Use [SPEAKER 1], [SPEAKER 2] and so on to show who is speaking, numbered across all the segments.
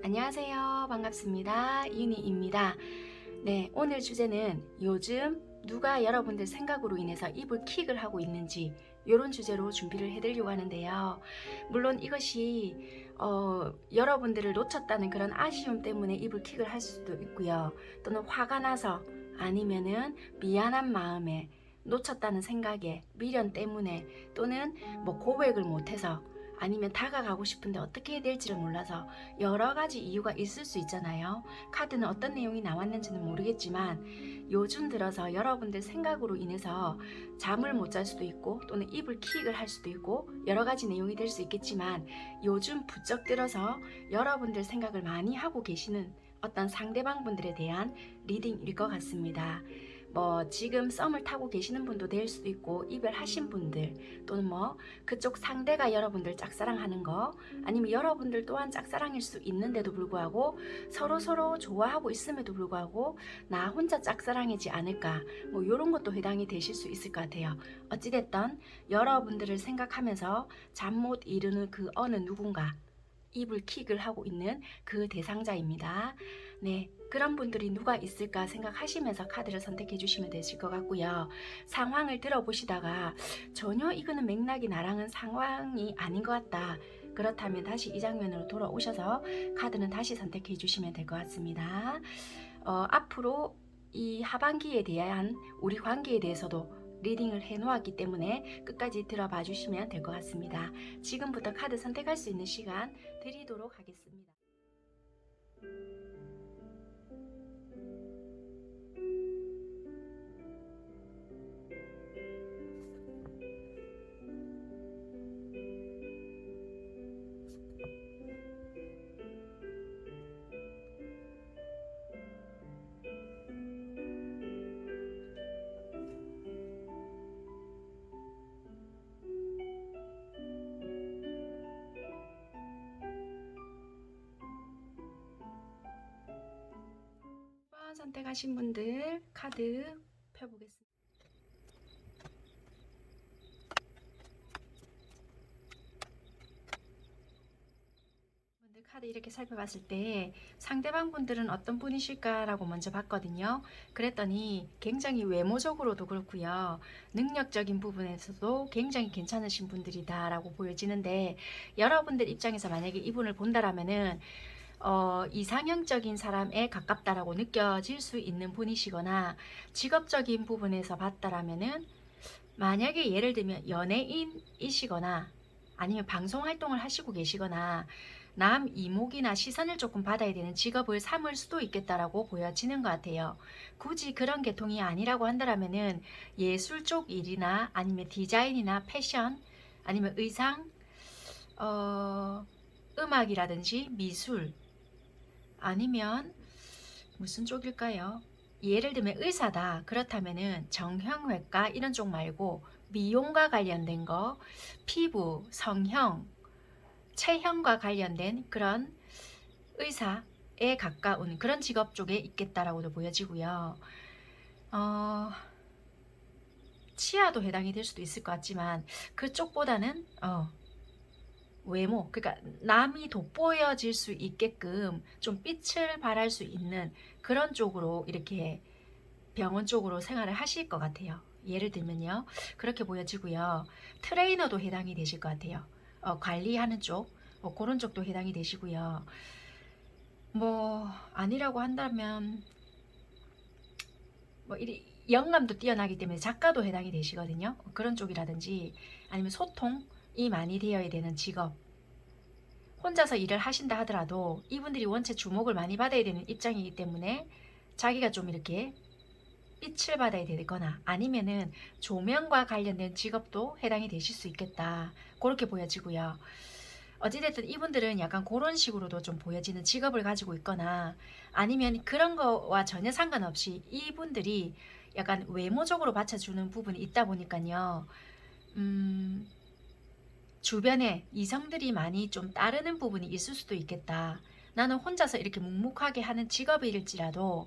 [SPEAKER 1] 안녕하세요. 반갑습니다. 유니입니다. 네, 오늘 주제는 요즘 누가 여러분들 생각으로 인해서 입을 킥을 하고 있는지 이런 주제로 준비를 해드리려고 하는데요. 물론 이것이 여러분들을 놓쳤다는 그런 아쉬움 때문에 입을 킥을 할 수도 있고요. 또는 화가 나서 아니면은 미안한 마음에 놓쳤다는 생각에 미련 때문에 또는 뭐 고백을 못해서 아니면 다가가고 싶은데 어떻게 해야 될지를 몰라서 여러 가지 이유가 있을 수 있잖아요. 카드는 어떤 내용이 나왔는지는 모르겠지만 요즘 들어서 여러분들 생각으로 인해서 잠을 못 잘 수도 있고 또는 입을 킥을 할 수도 있고 여러 가지 내용이 될 수 있겠지만 요즘 부쩍 들어서 여러분들 생각을 많이 하고 계시는 어떤 상대방 분들에 대한 리딩일 것 같습니다. 뭐 지금 썸을 타고 계시는 분도 될 수도 있고 이별하신 분들 또는 뭐 그쪽 상대가 여러분들 짝사랑하는 거 아니면 여러분들 또한 짝사랑일 수 있는데도 불구하고 서로 좋아하고 있음에도 불구하고 나 혼자 짝사랑이지 않을까 뭐 이런 것도 해당이 되실 수 있을 것 같아요. 어찌됐든 여러분들을 생각하면서 잠 못 이루는 그 어느 누군가 입을 킥을 하고 있는 그 대상자입니다. 네, 그런 분들이 누가 있을까 생각하시면서 카드를 선택해 주시면 되실 것 같고요. 상황을 들어보시다가 전혀 이거는 맥락이 나랑은 상황이 아닌 것 같다. 그렇다면 다시 이 장면으로 돌아오셔서 카드는 다시 선택해 주시면 될 것 같습니다. 앞으로 이 하반기에 대한 우리 관계에 대해서도 리딩을 해놓았기 때문에 끝까지 들어봐 주시면 될 것 같습니다. 지금부터 카드 선택할 수 있는 시간 드리도록 하겠습니다. 선택하신 분들 카드 펴보겠습니다. 카드 이렇게 살펴봤을 때 상대방 분들은 어떤 분이실까라고 먼저 봤거든요. 그랬더니 굉장히 외모적으로도 그렇고요. 능력적인 부분에서도 굉장히 괜찮으신 분들이다 라고 보여지는데 여러분들 입장에서 만약에 이분을 본다라면은 이상형적인 사람에 가깝다라고 느껴질 수 있는 분이시거나 직업적인 부분에서 봤다라면은 만약에 예를 들면 연예인이시거나 아니면 방송 활동을 하시고 계시거나 남 이목이나 시선을 조금 받아야 되는 직업을 삼을 수도 있겠다라고 보여지는 것 같아요. 굳이 그런 계통이 아니라고 한다면은 예술 쪽 일이나 아니면 디자인이나 패션 아니면 의상, 음악이라든지 미술 아니면 무슨 쪽일까요? 예를 들면 의사다. 그렇다면은 정형외과 이런 쪽 말고 미용과 관련된 거, 피부, 성형, 체형과 관련된 그런 의사에 가까운 그런 직업 쪽에 있겠다라고도 보여지고요. 치아도 해당이 될 수도 있을 것 같지만 그쪽보다는 외모, 그러니까 남이 돋보여질 수 있게끔 좀 빛을 발할 수 있는 그런 쪽으로 이렇게 병원 쪽으로 생활을 하실 것 같아요. 예를 들면요. 그렇게 보여지고요. 트레이너도 해당이 되실 것 같아요. 관리하는 쪽, 그런 쪽도 해당이 되시고요. 뭐 아니라고 한다면 뭐 영감도 뛰어나기 때문에 작가도 해당이 되시거든요. 그런 쪽이라든지 아니면 소통이 많이 되어야 되는 직업, 혼자서 일을 하신다 하더라도 이분들이 원체 주목을 많이 받아야 되는 입장이기 때문에 자기가 좀 이렇게 빛을 받아야 되거나 아니면은 조명과 관련된 직업도 해당이 되실 수 있겠다. 그렇게 보여지고요. 어찌됐든 이분들은 약간 그런 식으로도 좀 보여지는 직업을 가지고 있거나 아니면 그런 거와 전혀 상관없이 이분들이 약간 외모적으로 받쳐주는 부분이 있다 보니까요. 주변에 이성들이 많이 좀 따르는 부분이 있을 수도 있겠다. 나는 혼자서 이렇게 묵묵하게 하는 직업일지라도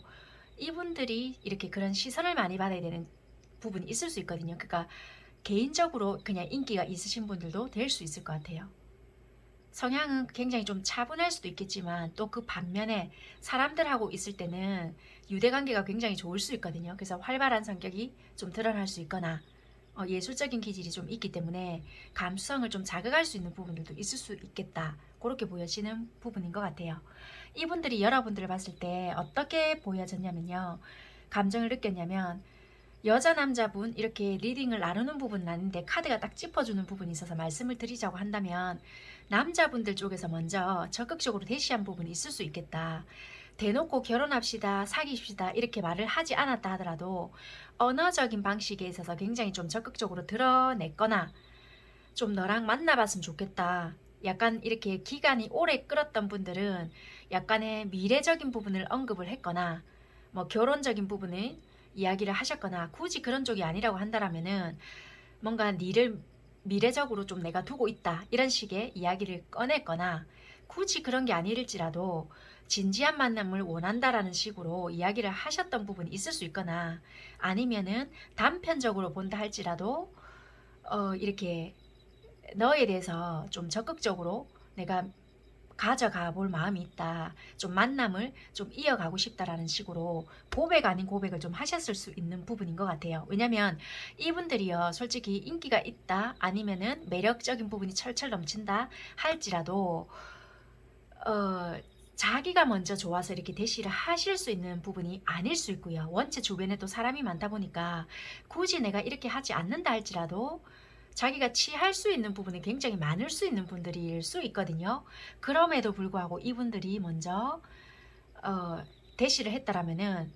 [SPEAKER 1] 이분들이 이렇게 그런 시선을 많이 받아야 되는 부분이 있을 수 있거든요. 그러니까 개인적으로 그냥 인기가 있으신 분들도 될 수 있을 것 같아요. 성향은 굉장히 좀 차분할 수도 있겠지만 또 그 반면에 사람들하고 있을 때는 유대관계가 굉장히 좋을 수 있거든요. 그래서 활발한 성격이 좀 드러날 수 있거나 예술적인 기질이 좀 있기 때문에 감수성을 좀 자극할 수 있는 부분들도 있을 수 있겠다. 그렇게 보여지는 부분인 것 같아요. 이분들이 여러분들을 봤을 때 어떻게 보여졌냐면요. 감정을 느꼈냐면 여자 남자분 이렇게 리딩을 나누는 부분은 아닌데 카드가 딱 짚어주는 부분이 있어서 말씀을 드리자고 한다면 남자분들 쪽에서 먼저 적극적으로 대시한 부분이 있을 수 있겠다. 대놓고 결혼합시다, 사귀십시다 이렇게 말을 하지 않았다 하더라도 언어적인 방식에 있어서 굉장히 좀 적극적으로 드러냈거나 좀 너랑 만나봤으면 좋겠다. 약간 이렇게 기간이 오래 끌었던 분들은 약간의 미래적인 부분을 언급을 했거나 뭐 결혼적인 부분을 이야기를 하셨거나 굳이 그런 쪽이 아니라고 한다면은 뭔가 니를 미래적으로 좀 내가 두고 있다 이런 식의 이야기를 꺼냈거나 굳이 그런 게 아닐지라도 진지한 만남을 원한다라는 식으로 이야기를 하셨던 부분이 있을 수 있거나 아니면은 단편적으로 본다 할지라도 이렇게 너에 대해서 좀 적극적으로 내가 가져가 볼 마음이 있다. 좀 만남을 좀 이어가고 싶다라는 식으로 고백 아닌 고백을 좀 하셨을 수 있는 부분인 것 같아요. 왜냐면 이분들이요, 솔직히 인기가 있다, 아니면은 매력적인 부분이 철철 넘친다 할지라도, 자기가 먼저 좋아서 이렇게 대시를 하실 수 있는 부분이 아닐 수 있고요. 원체 주변에 또 사람이 많다 보니까 굳이 내가 이렇게 하지 않는다 할지라도 자기가 취할 수 있는 부분이 굉장히 많을 수 있는 분들일 수 있거든요. 그럼에도 불구하고 이분들이 먼저 대시를 했다라면은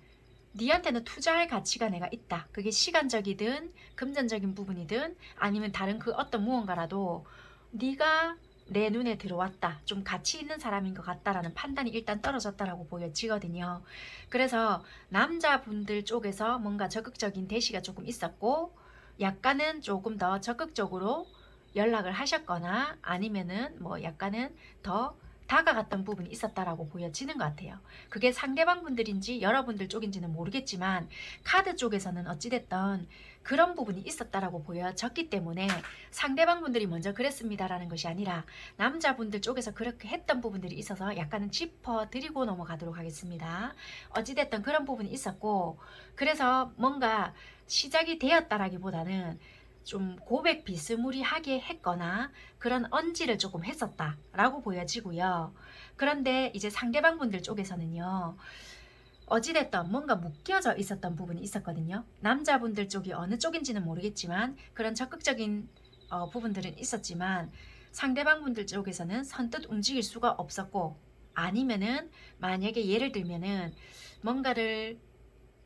[SPEAKER 1] 니한테는 투자할 가치가 내가 있다. 그게 시간적이든 금전적인 부분이든 아니면 다른 그 어떤 무언가라도 네가 내 눈에 들어왔다. 좀 가치 있는 사람인 것 같다라는 판단이 일단 떨어졌다라고 보여지거든요. 그래서 남자분들 쪽에서 뭔가 적극적인 대시가 조금 있었고 약간은 조금 더 적극적으로 연락을 하셨거나 아니면은 뭐 약간은 더 다가갔던 부분이 있었다라고 보여지는 것 같아요. 그게 상대방 분들인지 여러분들 쪽인지는 모르겠지만 카드 쪽에서는 어찌됐던 그런 부분이 있었다라고 보여졌기 때문에 상대방 분들이 먼저 그랬습니다라는 것이 아니라 남자분들 쪽에서 그렇게 했던 부분들이 있어서 약간은 짚어드리고 넘어가도록 하겠습니다. 어찌됐던 그런 부분이 있었고 그래서 뭔가 시작이 되었다라기보다는 좀 고백 비스무리하게 했거나 그런 언지를 조금 했었다라고 보여지고요. 그런데 이제 상대방 분들 쪽에서는요. 어찌됐든 뭔가 묶여져 있었던 부분이 있었거든요. 남자분들 쪽이 어느 쪽인지는 모르겠지만 그런 적극적인 부분들은 있었지만 상대방 분들 쪽에서는 선뜻 움직일 수가 없었고 아니면은 만약에 예를 들면은 뭔가를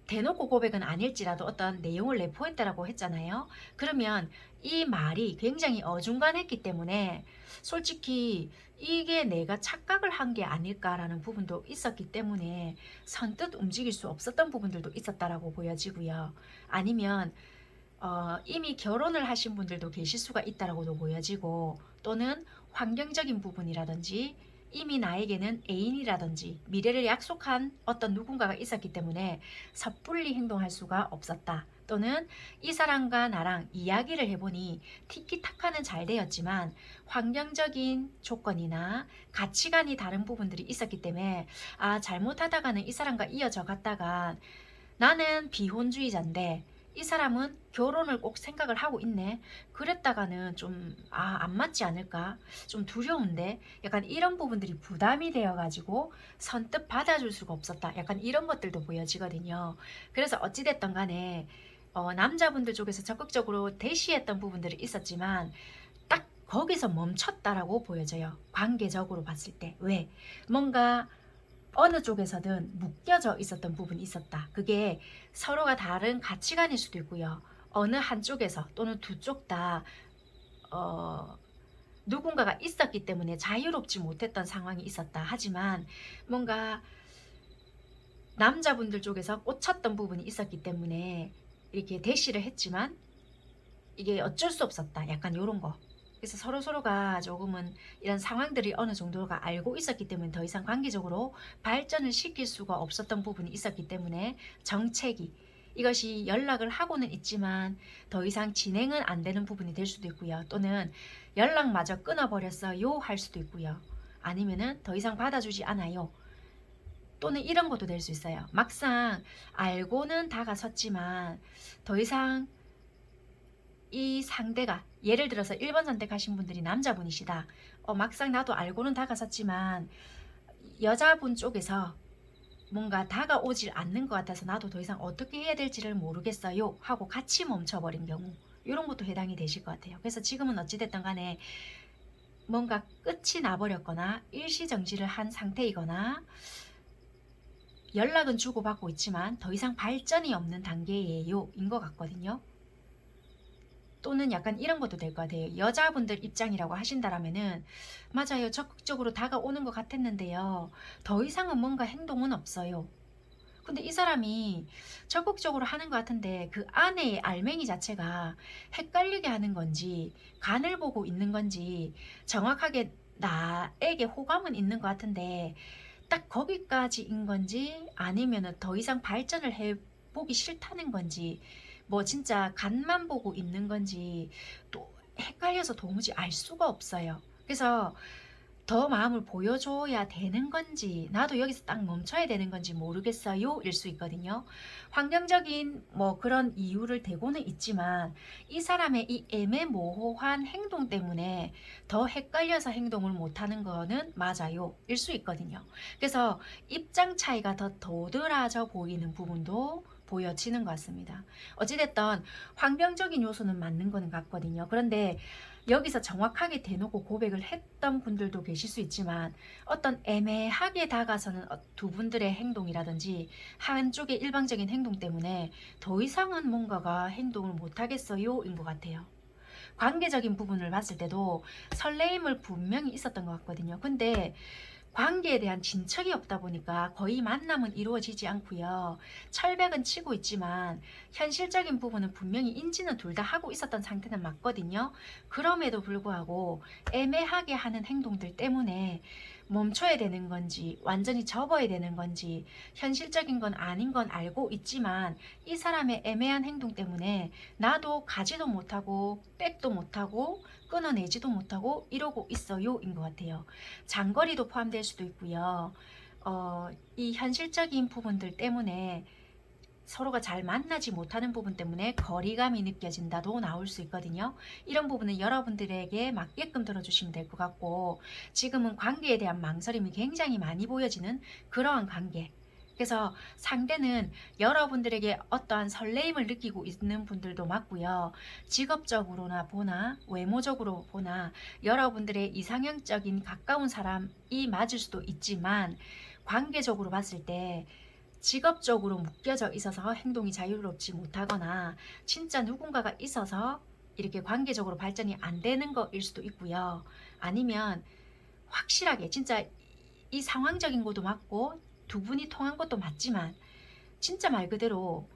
[SPEAKER 1] 대놓고 고백은 아닐지라도 어떤 내용을 내포했다라고 했잖아요. 그러면 이 말이 굉장히 어중간했기 때문에 솔직히 이게 내가 착각을 한 게 아닐까라는 부분도 있었기 때문에 선뜻 움직일 수 없었던 부분들도 있었다라고 보여지고요. 아니면 이미 결혼을 하신 분들도 계실 수가 있다라고도 보여지고 또는 환경적인 부분이라든지 이미 나에게는 애인이라든지 미래를 약속한 어떤 누군가가 있었기 때문에 섣불리 행동할 수가 없었다. 또는 이 사람과 나랑 이야기를 해보니 티키타카는 잘 되었지만 환경적인 조건이나 가치관이 다른 부분들이 있었기 때문에 잘못하다가는 이 사람과 이어져 갔다가 나는 비혼주의자인데 이 사람은 결혼을 꼭 생각을 하고 있네. 그랬다가는 좀, 안 맞지 않을까? 좀 두려운데? 약간 이런 부분들이 부담이 되어가지고 선뜻 받아줄 수가 없었다. 약간 이런 것들도 보여지거든요. 그래서 어찌됐든 간에, 남자분들 쪽에서 적극적으로 대시했던 부분들이 있었지만, 딱 거기서 멈췄다라고 보여져요. 관계적으로 봤을 때. 왜? 뭔가 어느 쪽에서든 묶여져 있었던 부분이 있었다. 그게 서로가 다른 가치관일 수도 있고요. 어느 한쪽에서 또는 두 쪽 다 누군가가 있었기 때문에 자유롭지 못했던 상황이 있었다. 하지만 뭔가 남자분들 쪽에서 꽂혔던 부분이 있었기 때문에 이렇게 대시를 했지만 이게 어쩔 수 없었다. 약간 이런 거. 그래서 서로가 조금은 이런 상황들이 어느 정도가 알고 있었기 때문에 더 이상 관계적으로 발전을 시킬 수가 없었던 부분이 있었기 때문에 정체기 이것이 연락을 하고는 있지만 더 이상 진행은 안 되는 부분이 될 수도 있고요. 또는 연락마저 끊어버렸어요 할 수도 있고요. 아니면은 더 이상 받아주지 않아요. 또는 이런 것도 될 수 있어요. 막상 알고는 다가섰지만 더 이상 이 상대가, 예를 들어서 1번 선택하신 분들이 남자분이시다. 막상 나도 알고는 다가섰지만 여자분 쪽에서 뭔가 다가오질 않는 것 같아서 나도 더 이상 어떻게 해야 될지를 모르겠어요 하고 같이 멈춰버린 경우, 이런 것도 해당이 되실 것 같아요. 그래서 지금은 어찌됐든 간에 뭔가 끝이 나버렸거나 일시정지를 한 상태이거나 연락은 주고받고 있지만 더 이상 발전이 없는 단계예요 인 것 같거든요. 또는 약간 이런 것도 될 것 같아요. 여자분들 입장이라고 하신다라면은 맞아요. 적극적으로 다가오는 것 같았는데요. 더 이상은 뭔가 행동은 없어요. 근데 이 사람이 적극적으로 하는 것 같은데 그 안에의 알맹이 자체가 헷갈리게 하는 건지 간을 보고 있는 건지 정확하게 나에게 호감은 있는 것 같은데 딱 거기까지인 건지 아니면은 더 이상 발전을 해보기 싫다는 건지 뭐 진짜 간만 보고 있는 건지 또 헷갈려서 도무지 알 수가 없어요. 그래서 더 마음을 보여줘야 되는 건지 나도 여기서 딱 멈춰야 되는 건지 모르겠어요 일 수 있거든요. 환경적인 뭐 그런 이유를 대고는 있지만 이 사람의 이 애매모호한 행동 때문에 더 헷갈려서 행동을 못하는 거는 맞아요 일 수 있거든요. 그래서 입장 차이가 더 도드라져 보이는 부분도 보여지는 것 같습니다. 어찌됐든 환경적인 요소는 맞는 거는 같거든요. 그런데 여기서 정확하게 대놓고 고백을 했던 분들도 계실 수 있지만 어떤 애매하게 다가서는 두 분들의 행동이라든지 한쪽의 일방적인 행동 때문에 더 이상은 뭔가가 행동을 못하겠어요 인 것 같아요. 관계적인 부분을 봤을 때도 설레임을 분명히 있었던 것 같거든요. 근데 관계에 대한 진척이 없다 보니까 거의 만남은 이루어지지 않고요. 철벽은 치고 있지만 현실적인 부분은 분명히 인지는 둘 다 하고 있었던 상태는 맞거든요. 그럼에도 불구하고 애매하게 하는 행동들 때문에 멈춰야 되는 건지 완전히 접어야 되는 건지 현실적인 건 아닌 건 알고 있지만 이 사람의 애매한 행동 때문에 나도 가지도 못하고 백도 못하고 끊어내지도 못하고 이러고 있어요 인 것 같아요. 장거리도 포함될 수도 있고요. 이 현실적인 부분들 때문에 서로가 잘 만나지 못하는 부분 때문에 거리감이 느껴진다도 나올 수 있거든요. 이런 부분은 여러분들에게 맞게끔 들어주시면 될 것 같고 지금은 관계에 대한 망설임이 굉장히 많이 보여지는 그러한 관계. 그래서 상대는 여러분들에게 어떠한 설레임을 느끼고 있는 분들도 맞고요. 직업적으로나 보나 외모적으로 보나 여러분들의 이상형적인 가까운 사람이 맞을 수도 있지만 관계적으로 봤을 때 직업적으로 묶여져 있어서 행동이 자유롭지 못하거나 진짜 누군가가 있어서 이렇게 관계적으로 발전이 안 되는 거일 수도 있고요. 아니면 확실하게 진짜 이 상황적인 것도 맞고 두 분이 통한 것도 맞지만 진짜 말 그대로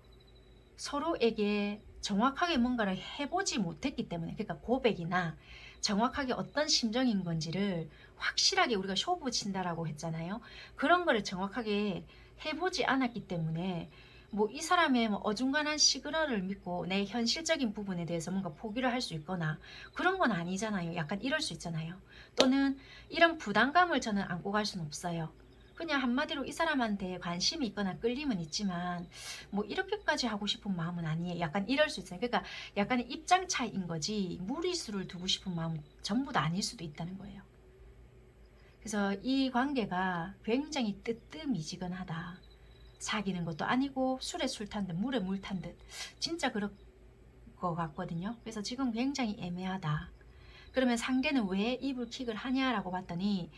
[SPEAKER 1] 서로에게 정확하게 뭔가를 해보지 못했기 때문에, 그러니까 고백이나 정확하게 어떤 심정인 건지를 확실하게 우리가 쇼부 친다라고 했잖아요. 그런 거를 정확하게 해보지 않았기 때문에 뭐 이 사람의 뭐 어중간한 시그널을 믿고 내 현실적인 부분에 대해서 뭔가 포기를 할 수 있거나 그런 건 아니잖아요. 약간 이럴 수 있잖아요. 또는 이런 부담감을 저는 안고 갈 수는 없어요. 그냥 한마디로 이 사람한테 관심이 있거나 끌림은 있지만 뭐 이렇게까지 하고 싶은 마음은 아니에요. 약간 이럴 수 있어요. 그러니까 약간의 입장 차이인 거지 무리수를 두고 싶은 마음은 전부 다 아닐 수도 있다는 거예요. 그래서 이 관계가 굉장히 뜨뜻미지근하다. 사귀는 것도 아니고 술에 술 탄 듯 물에 물 탄 듯 진짜 그럴 것 같거든요. 그래서 지금 굉장히 애매하다. 그러면 상대는 왜 입을 킥을 하냐라고 봤더니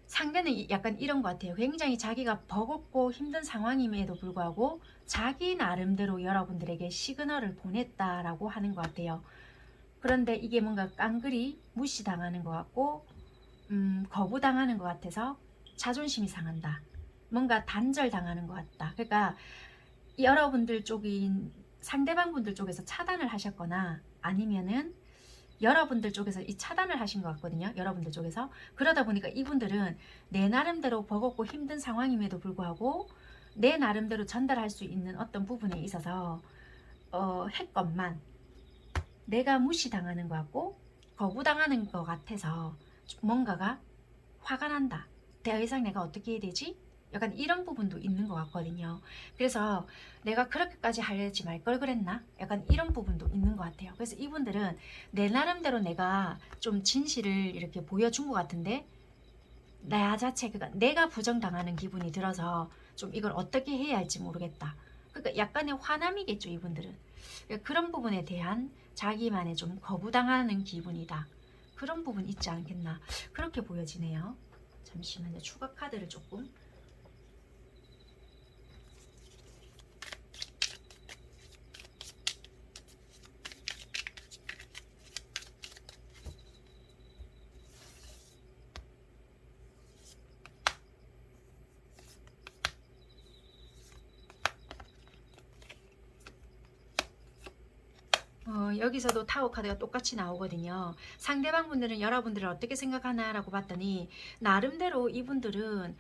[SPEAKER 1] 상대는 약간 이런 것 같아요. 굉장히 자기가 버겁고 힘든 상황임에도 불구하고 자기 나름대로 여러분들에게 시그널을 보냈다라고 하는 것 같아요. 그런데 이게 뭔가 깡그리 무시당하는 것 같고 거부당하는 것 같아서 자존심이 상한다. 뭔가 단절당하는 것 같다. 그러니까 여러분들 쪽인 상대방 분들 쪽에서 차단을 하셨거나 아니면은 여러분들 쪽에서 이 차단을 하신 것 같거든요. 여러분들 쪽에서. 그러다 보니까 이분들은 내 나름대로 버겁고 힘든 상황임에도 불구하고 내 나름대로 전달할 수 있는 어떤 부분에 있어서 했건만 내가 무시당하는 것 같고 거부당하는 것 같아서 뭔가가 화가 난다. 더 이상 내가 어떻게 해야 되지? 약간 이런 부분도 있는 것 같거든요. 그래서 내가 그렇게까지 하려지 말 걸 그랬나? 약간 이런 부분도 있는 것 같아요. 그래서 이분들은 내 나름대로 내가 좀 진실을 이렇게 보여준 것 같은데 나 자체 그러니까 내가 부정당하는 기분이 들어서 좀 이걸 어떻게 해야 할지 모르겠다. 그러니까 약간의 화남이겠죠, 이분들은. 그러니까 그런 부분에 대한 자기만의 좀 거부당하는 기분이다. 그런 부분 있지 않겠나. 그렇게 보여지네요. 잠시만요. 추가 카드를 조금. 여기서도 타워 카드가 똑같이 나오거든요. 상대방 분들은 여러분들을 어떻게 생각하나라고 봤더니 나름대로 이분들은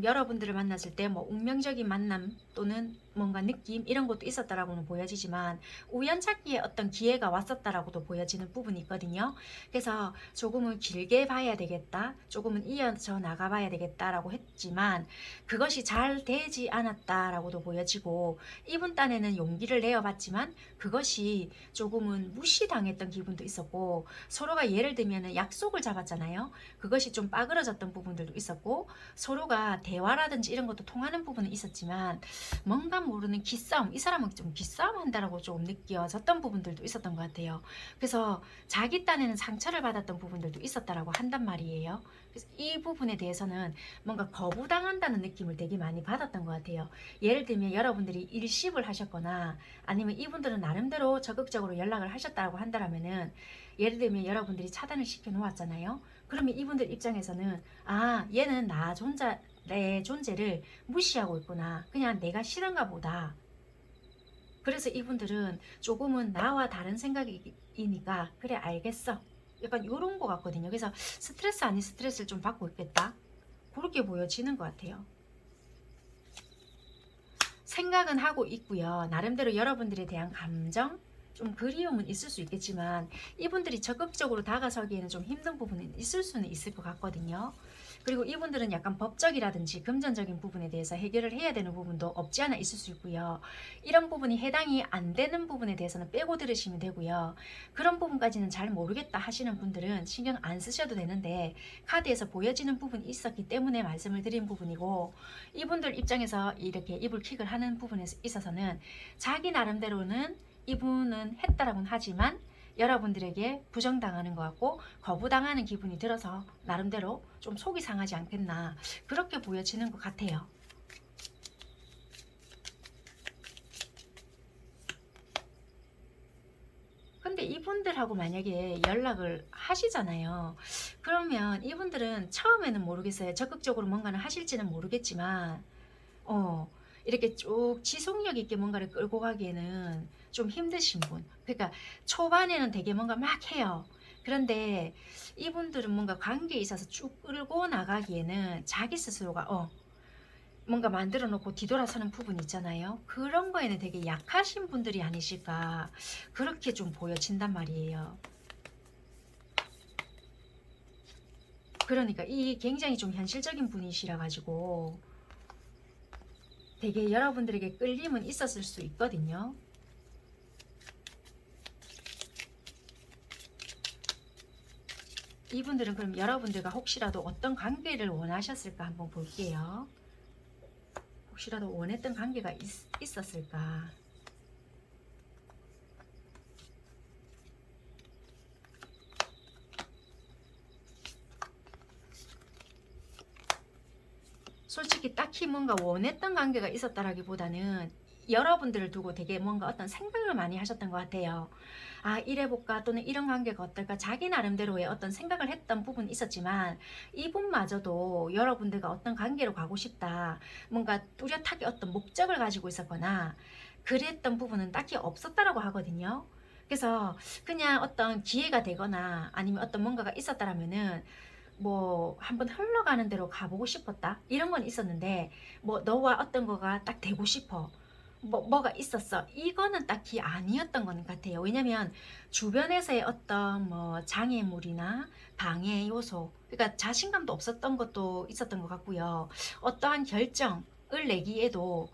[SPEAKER 1] 여러분들을 만났을 때 뭐 운명적인 만남 또는 뭔가 느낌 이런 것도 있었다라고는 보여지지만 우연찮게 어떤 기회가 왔었다라고도 보여지는 부분이 있거든요. 그래서 조금은 길게 봐야 되겠다, 조금은 이어져 나가봐야 되겠다라고 했지만 그것이 잘 되지 않았다라고도 보여지고 이분 딴에는 용기를 내어봤지만 그것이 조금은 무시당했던 기분도 있었고 서로가 예를 들면 약속을 잡았잖아요. 그것이 좀 빠그러졌던 부분들도 있었고 서로가 대화라든지 이런 것도 통하는 부분은 있었지만 뭔가 모르는 기싸움, 이 사람은 좀 기싸움 한다라고 좀 느껴졌던 부분들도 있었던 것 같아요. 그래서 자기 딴에는 상처를 받았던 부분들도 있었다라고 한단 말이에요. 그래서 이 부분에 대해서는 뭔가 거부당한다는 느낌을 되게 많이 받았던 것 같아요. 예를 들면 여러분들이 일십을 하셨거나 아니면 이분들은 나름대로 적극적으로 연락을 하셨다고 한다면은 예를 들면 여러분들이 차단을 시켜 놓았잖아요. 그러면 이분들 입장에서는 아 얘는 내 존재를 무시하고 있구나. 그냥 내가 싫은가 보다. 그래서 이분들은 조금은 나와 다른 생각이니까 그래 알겠어. 약간 이런 거 같거든요. 그래서 스트레스 아닌 스트레스를 좀 받고 있겠다. 그렇게 보여지는 것 같아요. 생각은 하고 있고요. 나름대로 여러분들에 대한 감정, 좀 그리움은 있을 수 있겠지만 이분들이 적극적으로 다가서기에는 좀 힘든 부분이 있을 수는 있을 것 같거든요. 그리고 이분들은 약간 법적이라든지 금전적인 부분에 대해서 해결을 해야 되는 부분도 없지 않아 있을 수 있고요. 이런 부분이 해당이 안 되는 부분에 대해서는 빼고 들으시면 되고요. 그런 부분까지는 잘 모르겠다 하시는 분들은 신경 안 쓰셔도 되는데 카드에서 보여지는 부분이 있었기 때문에 말씀을 드린 부분이고 이분들 입장에서 이렇게 이불킥을 하는 부분에 있어서는 자기 나름대로는 이분은 했다라고는 하지만 여러분들에게 부정당하는 것 같고 거부당하는 기분이 들어서 나름대로 좀 속이 상하지 않겠나 그렇게 보여지는 것 같아요. 근데 이분들하고 만약에 연락을 하시잖아요. 그러면 이분들은 처음에는 모르겠어요. 적극적으로 뭔가는 하실지는 모르겠지만 어, 이렇게 쭉 지속력 있게 뭔가를 끌고 가기에는 좀 힘드신 분. 그러니까 초반에는 되게 뭔가 막 해요. 그런데 이분들은 뭔가 관계에 있어서 쭉 끌고 나가기에는 자기 스스로가 뭔가 만들어 놓고 뒤돌아서는 부분 있잖아요. 그런 거에는 되게 약하신 분들이 아니실까 그렇게 좀 보여진단 말이에요. 그러니까 이 굉장히 좀 현실적인 분이시라 가지고 되게 여러분들에게 끌림은 있었을 수 있거든요. 이분들은 그럼 여러분들과 혹시라도 어떤 관계를 원하셨을까 한번 볼게요. 혹시라도 원했던 관계가 있었을까. 솔직히 딱히 뭔가 원했던 관계가 있었다라기보다는 여러분들을 두고 되게 뭔가 어떤 생각을 많이 하셨던 것 같아요. 아 이래볼까 또는 이런 관계가 어떨까 자기 나름대로의 어떤 생각을 했던 부분이 있었지만 이분마저도 여러분들과 어떤 관계로 가고 싶다 뭔가 뚜렷하게 어떤 목적을 가지고 있었거나 그랬던 부분은 딱히 없었다라고 하거든요. 그래서 그냥 어떤 기회가 되거나 아니면 어떤 뭔가가 있었다라면은
[SPEAKER 2] 뭐 한번 흘러가는 대로 가보고 싶었다 이런 건 있었는데, 뭐 너와 어떤 거가 딱 되고 싶어, 뭐가 있었어, 이거는 딱히 아니었던 것 같아요. 왜냐면 주변에서의 어떤 뭐 장애물이나 방해 요소, 그러니까 자신감도 없었던 것도 있었던 것 같고요. 어떠한 결정을 내기에도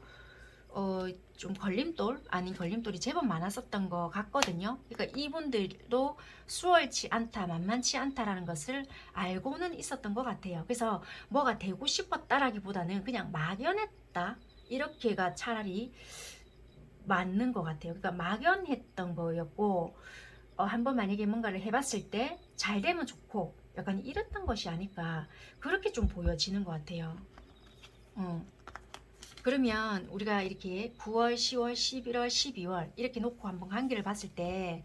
[SPEAKER 2] 어, 좀 걸림돌 아닌 걸림돌이 제법 많았었던 것 같거든요. 그러니까 이분들도 수월치 않다, 만만치 않다라는 것을 알고는 있었던 것 같아요. 그래서 뭐가 되고 싶었다라기보다는 그냥 막연했다, 이렇게가 차라리 맞는 것 같아요. 그러니까 막연했던 거였고, 한번 만약에 뭔가를 해봤을 때 잘 되면 좋고 약간 이랬던 것이 아닐까, 그렇게 좀 보여지는 것 같아요. 어. 그러면 우리가 이렇게 9월, 10월, 11월, 12월 이렇게 놓고 한번 관계를 봤을 때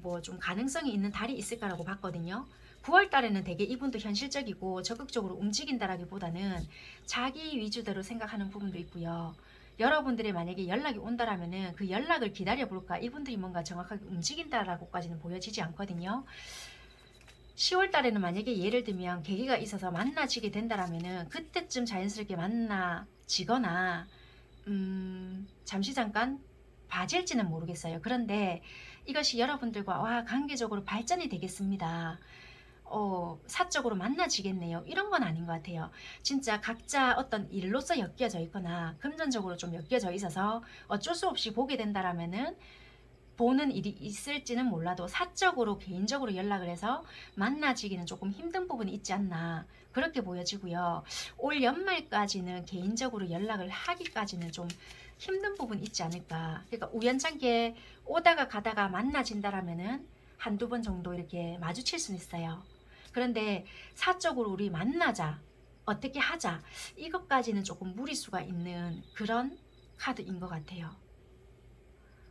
[SPEAKER 2] 뭐 좀 가능성이 있는 달이 있을까라고 봤거든요. 9월 달에는 되게 이분도 현실적이고 적극적으로 움직인다라기보다는 자기 위주대로 생각하는 부분도 있고요. 여러분들이 만약에 연락이 온다라면은 그 연락을 기다려볼까, 이분들이 뭔가 정확하게 움직인다라고까지는 보여지지 않거든요. 10월 달에는 만약에 예를 들면 계기가 있어서 만나지게 된다라면은 그때쯤 자연스럽게 만나지거나 잠시 잠깐 봐질지는 모르겠어요. 그런데 이것이 여러분들과 관계적으로 발전이 되겠습니다. 사적으로 만나지겠네요, 이런 건 아닌 것 같아요. 진짜 각자 어떤 일로서 엮여져 있거나 금전적으로 좀 엮여져 있어서 어쩔 수 없이 보게 된다라면은 보는 일이 있을지는 몰라도 사적으로 개인적으로 연락을 해서 만나지기는 조금 힘든 부분이 있지 않나, 그렇게 보여지고요. 올 연말까지는 개인적으로 연락을 하기까지는 좀 힘든 부분이 있지 않을까. 그러니까 우연찮게 오다가 가다가 만나진다라면은 한두 번 정도 이렇게 마주칠 수는 있어요. 그런데 사적으로 우리 만나자, 어떻게 하자, 이것까지는 조금 무리수가 있는 그런 카드인 것 같아요.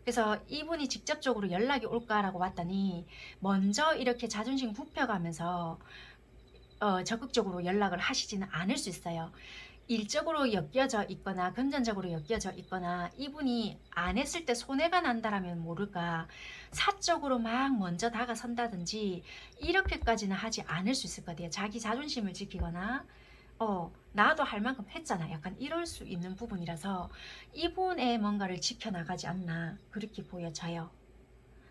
[SPEAKER 2] 그래서 이분이 직접적으로 연락이 올까라고 봤더니 먼저 이렇게 자존심 굽혀가면서 적극적으로 연락을 하시지는 않을 수 있어요. 일적으로 엮여져 있거나 금전적으로 엮여져 있거나 이분이 안 했을 때 손해가 난다라면 모를까, 사적으로 막 먼저 다가선다든지 이렇게까지는 하지 않을 수 있을 것 같아요. 자기 자존심을 지키거나 나도 할 만큼 했잖아, 약간 이럴 수 있는 부분이라서 이분의 뭔가를 지켜나가지 않나, 그렇게 보여져요.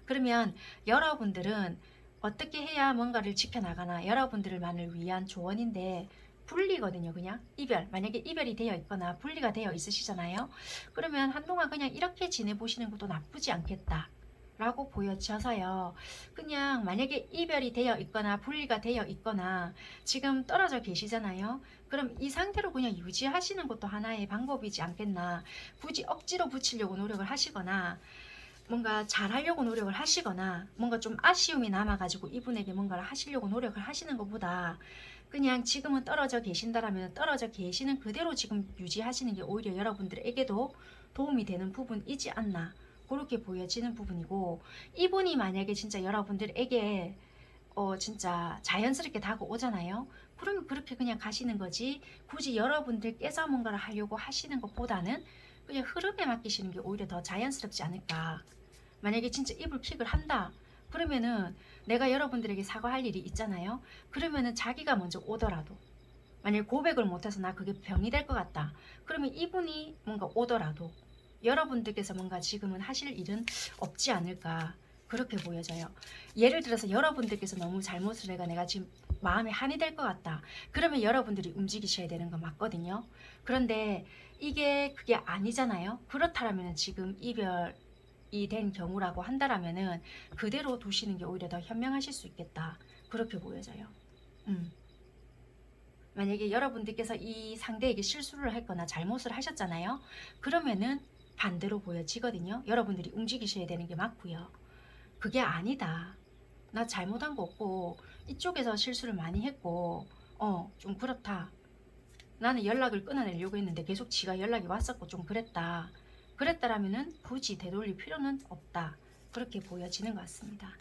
[SPEAKER 2] 그러면 여러분들은 어떻게 해야 뭔가를 지켜나가나, 여러분들만을 위한 조언인데 분리거든요. 그냥 이별, 만약에 이별이 되어 있거나 분리가 되어 있으시잖아요. 그러면 한동안 그냥 이렇게 지내보시는 것도 나쁘지 않겠다 라고 보여져서요. 그냥 만약에 이별이 되어 있거나 분리가 되어 있거나 지금 떨어져 계시잖아요. 그럼 이 상태로 그냥 유지하시는 것도 하나의 방법이지 않겠나. 굳이 억지로 붙이려고 노력을 하시거나 뭔가 잘하려고 노력을 하시거나 뭔가 좀 아쉬움이 남아가지고 이분에게 뭔가를 하시려고 노력을 하시는 것보다 그냥 지금은 떨어져 계신다라면 떨어져 계시는 그대로 지금 유지하시는 게 오히려 여러분들에게도 도움이 되는 부분이지 않나, 그렇게 보여지는 부분이고, 이분이 만약에 진짜 여러분들에게 진짜 자연스럽게 다가오잖아요. 그러면 그렇게 그냥 가시는 거지, 굳이 여러분들께서 뭔가를 하려고 하시는 것보다는 그냥 흐름에 맡기시는 게 오히려 더 자연스럽지 않을까. 만약에 진짜 이불킥을 한다 그러면은 내가 여러분들에게 사과할 일이 있잖아요. 그러면은 자기가 먼저 오더라도, 만약에 고백을 못해서 나 그게 병이 될 것 같다 그러면 이분이 뭔가 오더라도 여러분들께서 뭔가 지금은 하실 일은 없지 않을까, 그렇게 보여져요. 예를 들어서 여러분들께서 너무 잘못을 내가 지금 마음에 한이 될 것 같다 그러면 여러분들이 움직이셔야 되는 건 맞거든요. 그런데 이게 그게 아니잖아요. 그렇다면 지금 이별이 된 경우라고 한다라면은 그대로 두시는 게 오히려 더 현명하실 수 있겠다, 그렇게 보여져요. 음. 만약에 여러분들께서 이 상대에게 실수를 했거나 잘못을 하셨잖아요. 그러면은 반대로 보여지거든요. 여러분들이 움직이셔야 되는 게 맞고요. 그게 아니다, 나 잘못한 거 없고 이쪽에서 실수를 많이 했고 좀 그렇다, 나는 연락을 끊어내려고 했는데 계속 지가 연락이 왔었고 좀 그랬다라면은 굳이 되돌릴 필요는 없다, 그렇게 보여지는 것 같습니다.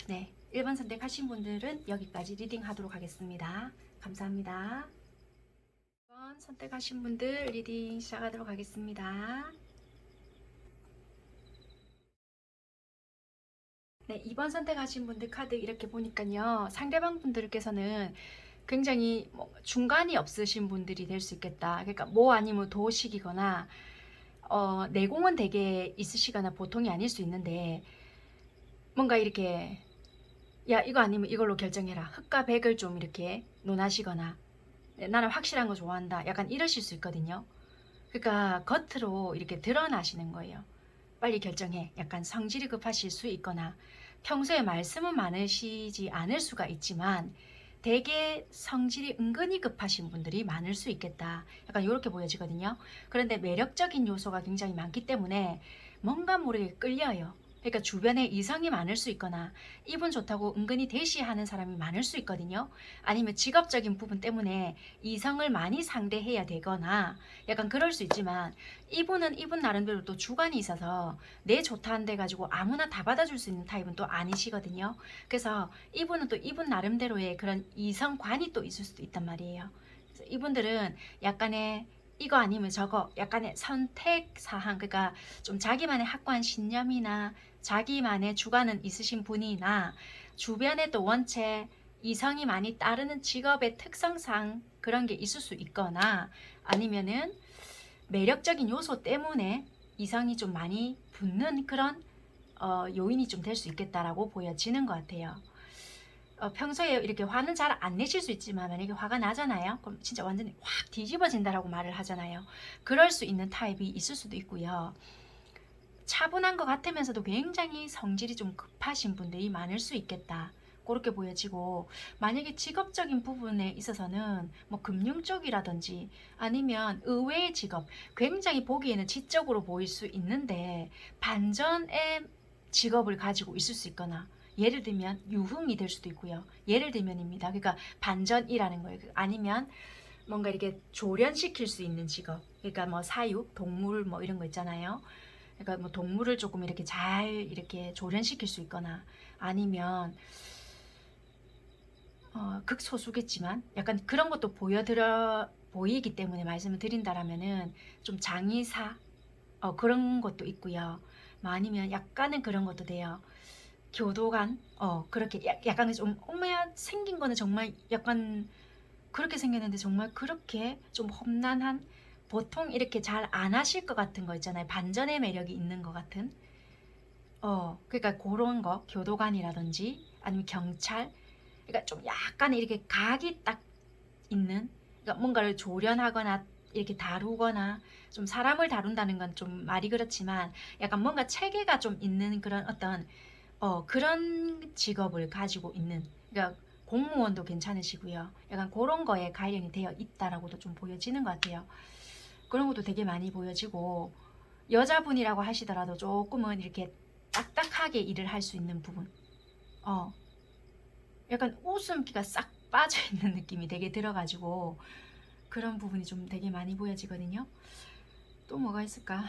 [SPEAKER 2] 네, 1번 선택하신 분들은 여기까지 리딩 하도록 하겠습니다. 감사합니다. 1번 선택하신 분들 리딩 시작하도록 하겠습니다. 네, 2번 선택하신 분들 카드 이렇게 보니까요. 상대방 분들께서는
[SPEAKER 1] 굉장히 뭐 중간이 없으신 분들이 될 수 있겠다. 그러니까 뭐 아니면 도식이거나 내공은 되게 있으시거나 보통이 아닐 수 있는데 뭔가 이렇게 야 이거 아니면 이걸로 결정해라. 흑과 백을 좀 이렇게 논하시거나 나는 확실한 거 좋아한다. 약간 이러실 수 있거든요. 그러니까 겉으로 이렇게 드러나시는 거예요. 빨리 결정해. 약간 성질이 급하실 수 있거나 평소에 말씀은 많으시지 않을 수가 있지만 되게 성질이 은근히 급하신 분들이 많을 수 있겠다. 약간 이렇게 보여지거든요. 그런데 매력적인 요소가 굉장히 많기 때문에 뭔가 모르게 끌려요. 그러니까 주변에 이성이 많을 수 있거나 이분 좋다고 은근히 대시하는 사람이 많을 수 있거든요. 아니면 직업적인 부분 때문에 이성을 많이 상대해야 되거나 약간 그럴 수 있지만 이분은 이분 나름대로 또 주관이 있어서 내 좋다 한데 가지고 아무나 다 받아줄 수 있는 타입은 또 아니시거든요. 그래서 이분은 또 이분 나름대로의 그런 이성관이 또 있을 수도 있단 말이에요. 그래서 이분들은 약간의 이거 아니면 저거 약간의 선택 사항, 그러니까 좀 자기만의 확고한 신념이나 자기만의 주관은 있으신 분이나 주변에 또 원체 이성이 많이 따르는 직업의 특성상 그런 게 있을 수 있거나 아니면은 매력적인 요소 때문에 이성이 좀 많이 붙는 그런 요인이 좀 될 수 있겠다라고 보여지는 것 같아요. 평소에 이렇게 화는 잘 안 내실 수 있지만 만약에 화가 나잖아요. 그럼 진짜 완전히 확 뒤집어진다라고 말을 하잖아요. 그럴 수 있는 타입이 있을 수도 있고요. 차분한 것 같으면서도 굉장히 성질이 좀 급하신 분들이 많을 수 있겠다. 그렇게 보여지고 만약에 직업적인 부분에 있어서는 뭐 금융 쪽이라든지 아니면 의외의 직업 굉장히 보기에는 지적으로 보일 수 있는데 반전의 직업을 가지고 있을 수 있거나 예를 들면 유흥이 될 수도 있고요. 예를 들면입니다. 그러니까 반전이라는 거예요. 아니면 뭔가 이렇게 조련시킬 수 있는 직업. 그러니까 뭐 사육, 동물 뭐 이런 거 있잖아요. 그러니까 뭐 동물을 조금 이렇게 잘 이렇게 조련시킬 수 있거나 아니면 극소수겠지만 약간 그런 것도 보이기 때문에 말씀을 드린다라면은 좀 장의사 그런 것도 있고요. 뭐 아니면 약간은 그런 것도 돼요. 교도관 그렇게 약간 좀 어머야 생긴 거는 정말 약간 그렇게 생겼는데 정말 그렇게 좀 험난한 보통 이렇게 잘 안 하실 것 같은 거 있잖아요. 반전의 매력이 있는 것 같은 그러니까 그런 거 교도관이라든지 아니면 경찰 그러니까 좀 약간 이렇게 각이 딱 있는 그러니까 뭔가를 조련하거나 이렇게 다루거나 좀 사람을 다룬다는 건 좀 말이 그렇지만 약간 뭔가 체계가 좀 있는 그런 어떤 그런 직업을 가지고 있는 그러니까 공무원도 괜찮으시고요. 약간 그런 거에 관련이 되어 있다라고도 좀 보여지는 것 같아요. 그런 것도 되게 많이 보여지고 여자분이라고 하시더라도 조금은 이렇게 딱딱하게 일을 할 수 있는 부분 약간 웃음기가 싹 빠져있는 느낌이 되게 들어가지고 그런 부분이 좀 되게 많이 보여지거든요. 또 뭐가 있을까?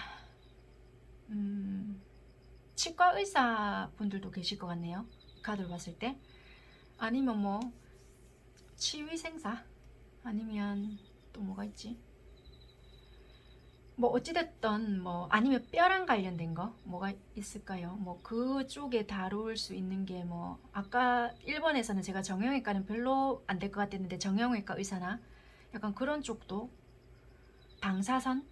[SPEAKER 1] 치과 의사 분들도 계실 것 같네요. 카드를 봤을 때. 아니면 뭐 치위생사 아니면 또 뭐가 있지? 뭐 어찌됐든 뭐 아니면 뼈랑 관련된 거 뭐가 있을까요? 뭐 그쪽에 다룰 수 있는 게 뭐 아까 1번에서는 제가 정형외과는 별로 안 될 것 같았는데 정형외과 의사나 약간 그런 쪽도 방사선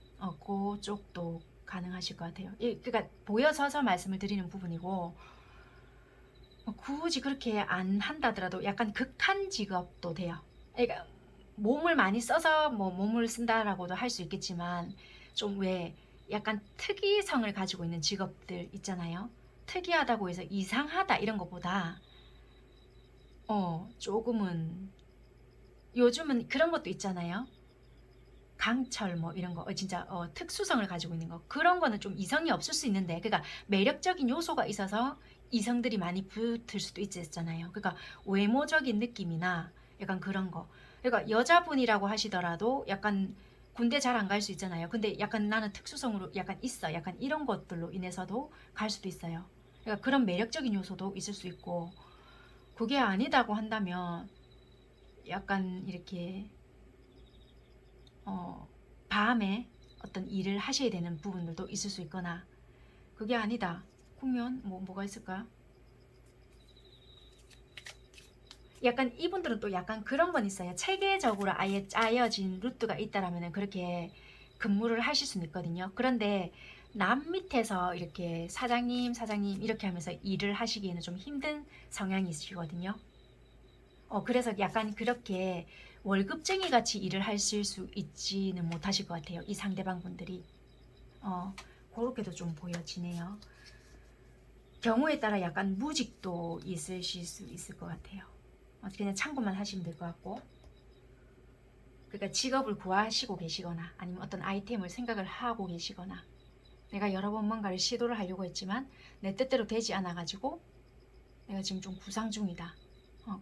[SPEAKER 1] 그쪽도 가능하실 것 같아요. 그러니까 보여서서 말씀을 드리는 부분이고 굳이 그렇게 안 한다더라도 약간 극한 직업도 돼요. 그러니까 몸을 많이 써서 뭐 몸을 쓴다라고도 할 수 있겠지만 좀 왜 약간 특이성을 가지고 있는 직업들 있잖아요. 특이하다고 해서 이상하다 이런 것보다 조금은 요즘은 그런 것도 있잖아요. 강철 뭐 이런 거 진짜 특수성을 가지고 있는 거 그런 거는 좀 이성이 없을 수 있는데 그러니까 매력적인 요소가 있어서 이성들이 많이 붙을 수도 있잖아요. 그러니까 외모적인 느낌이나 약간 그런 거 그러니까 여자분이라고 하시더라도 약간 군대 잘 안 갈 수 있잖아요. 근데 약간 나는 특수성으로 약간 있어 약간 이런 것들로 인해서도 갈 수도 있어요. 그러니까 그런 매력적인 요소도 있을 수 있고 그게 아니다고 한다면 약간 이렇게 밤에 어떤 일을 하셔야 되는 부분들도 있을 수 있거나 그게 아니다. 그러면 뭐가 있을까?
[SPEAKER 2] 약간 이분들은 또 약간 그런 건 있어요. 체계적으로 아예 짜여진 루트가 있다라면 그렇게 근무를 하실 수는 있거든요. 그런데 남 밑에서 이렇게 사장님, 사장님 이렇게 하면서 일을 하시기에는 좀 힘든 성향이 있으시거든요. 그래서 약간 그렇게 월급쟁이 같이 일을 하실 수 있지는 못하실 것 같아요. 이 상대방 분들이. 그렇게도 좀 보여지네요. 경우에 따라 약간 무직도 있으실 수 있을 것 같아요. 그냥 참고만 하시면 될 것 같고. 그러니까 직업을 구하시고 계시거나 아니면 어떤 아이템을 생각을 하고 계시거나 내가 여러 번 뭔가를 시도를 하려고 했지만 내 뜻대로 되지 않아 가지고 내가 지금 좀 구상 중이다.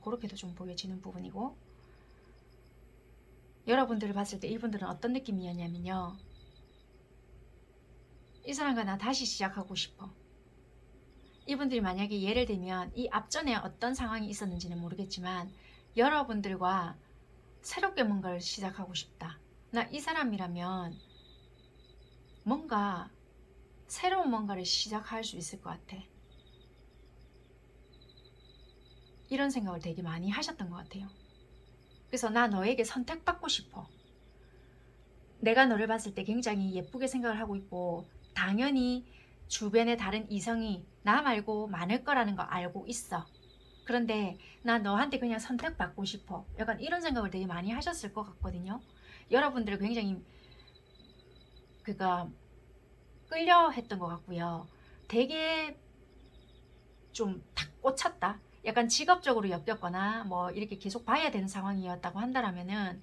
[SPEAKER 2] 그렇게도 좀 보여지는 부분이고, 여러분들을 봤을 때 이분들은 어떤 느낌이었냐면요, 이 사람과 나 다시 시작하고 싶어. 이분들이 만약에 예를 들면 이 앞전에 어떤 상황이 있었는지는 모르겠지만 여러분들과 새롭게 뭔가를 시작하고 싶다. 나 이 사람이라면 뭔가 새로운 뭔가를 시작할 수 있을 것 같아. 이런 생각을 되게 많이 하셨던 것 같아요. 그래서 나 너에게 선택받고 싶어. 내가 너를 봤을 때 굉장히 예쁘게 생각을 하고 있고 당연히 주변에 다른 이성이 나 말고 많을 거라는 거 알고 있어. 그런데 나 너한테 그냥 선택받고 싶어. 약간 이런 생각을 되게 많이 하셨을 것 같거든요. 여러분들을 굉장히 그가 끌려 했던 것 같고요. 되게 좀 탁 꽂혔다. 약간 직업적으로 엮였거나 뭐 이렇게 계속 봐야 되는 상황이었다고 한다라면은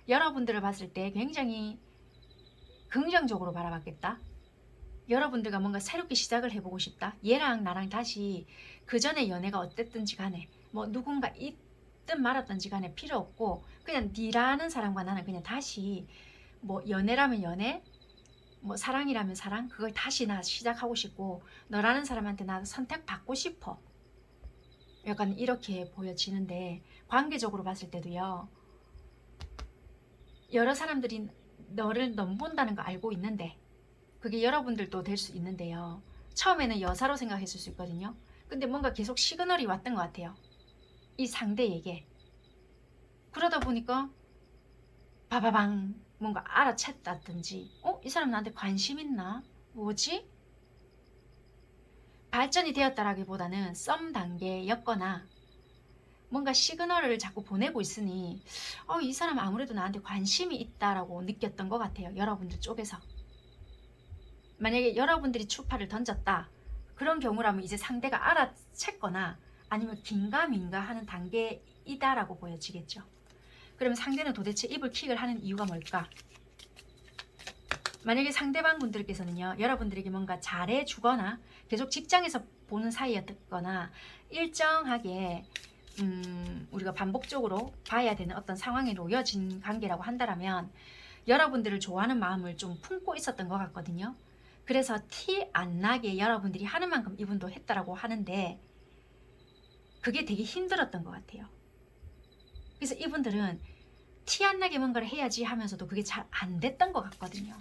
[SPEAKER 2] 여러분들을 봤을 때 굉장히 긍정적으로 바라봤겠다. 여러분들과 뭔가 새롭게 시작을 해보고 싶다. 얘랑 나랑 다시 그 전에 연애가 어땠든지 간에 뭐 누군가 있든 말았든지 간에 필요 없고 그냥 니라는 사람과 나는 그냥 다시 뭐 연애라면 연애, 뭐 사랑이라면 사랑, 그걸 다시 나 시작하고 싶고 너라는 사람한테 나 선택받고 싶어. 약간 이렇게 보여지는데 관계적으로 봤을 때도요. 여러 사람들이 너를 넘본다는 거 알고 있는데 그게 여러분들도 될 수 있는데요. 처음에는 여사로 생각했을 수 있거든요. 근데 뭔가 계속 시그널이 왔던 것 같아요. 이 상대에게. 그러다 보니까 바바방 뭔가 알아챘다든지 이 사람 나한테 관심 있나? 뭐지? 발전이 되었다라기보다는 썸 단계였거나 뭔가 시그널을 자꾸 보내고 있으니 이 사람 아무래도 나한테 관심이 있다라고 느꼈던 것 같아요. 여러분들 쪽에서. 만약에 여러분들이 추파를 던졌다. 그런 경우라면 이제 상대가 알아챘거나 아니면 긴가민가 하는 단계이다라고 보여지겠죠. 그러면 상대는 도대체 입을 킥을 하는 이유가 뭘까? 만약에 상대방 분들께서는요, 여러분들에게 뭔가 잘해주거나 계속 직장에서 보는 사이였거나 일정하게 우리가 반복적으로 봐야 되는 어떤 상황에 놓여진 관계라고 한다면 여러분들을 좋아하는 마음을 좀 품고 있었던 것 같거든요. 그래서 티 안 나게 여러분들이 하는 만큼 이분도 했다라고 하는데 그게 되게 힘들었던 것 같아요. 그래서 이분들은 티 안 나게 뭔가를 해야지 하면서도 그게 잘 안 됐던 것 같거든요.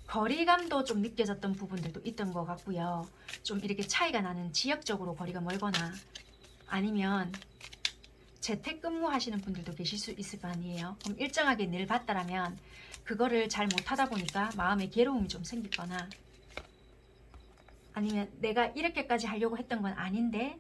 [SPEAKER 2] 거리감도 좀 느껴졌던 부분들도 있던 것 같고요. 좀 이렇게 차이가 나는 지역적으로 거리가 멀거나 아니면 재택근무 하시는 분들도 계실 수 있을 거 아니에요. 그럼 일정하게 늘 봤다라면 그거를 잘 못하다 보니까 마음에 괴로움이 좀 생기거나 아니면 내가 이렇게까지 하려고 했던 건 아닌데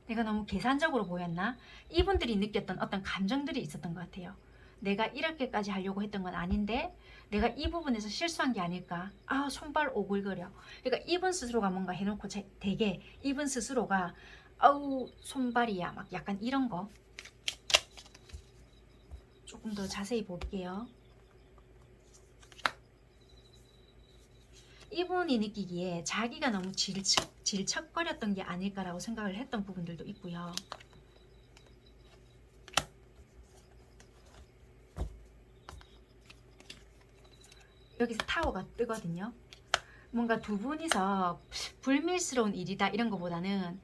[SPEAKER 2] 내가 너무 계산적으로 보였나? 이분들이 느꼈던 어떤 감정들이 있었던 것 같아요. 내가 이렇게까지 하려고 했던 건 아닌데 내가 이 부분에서 실수한 게 아닐까? 손발 오글거려. 그러니까 이분 스스로가 뭔가 해놓고 되게 이분 스스로가 아우 손발이야 막 약간 이런 거 조금 더 자세히 볼게요. 이분이 느끼기에 자기가 너무 질척거렸던 게 아닐까라고 생각을 했던 부분들도 있고요. 여기서 타워가 뜨거든요. 뭔가 두 분이서 불밀스러운 일이다 이런 것보다는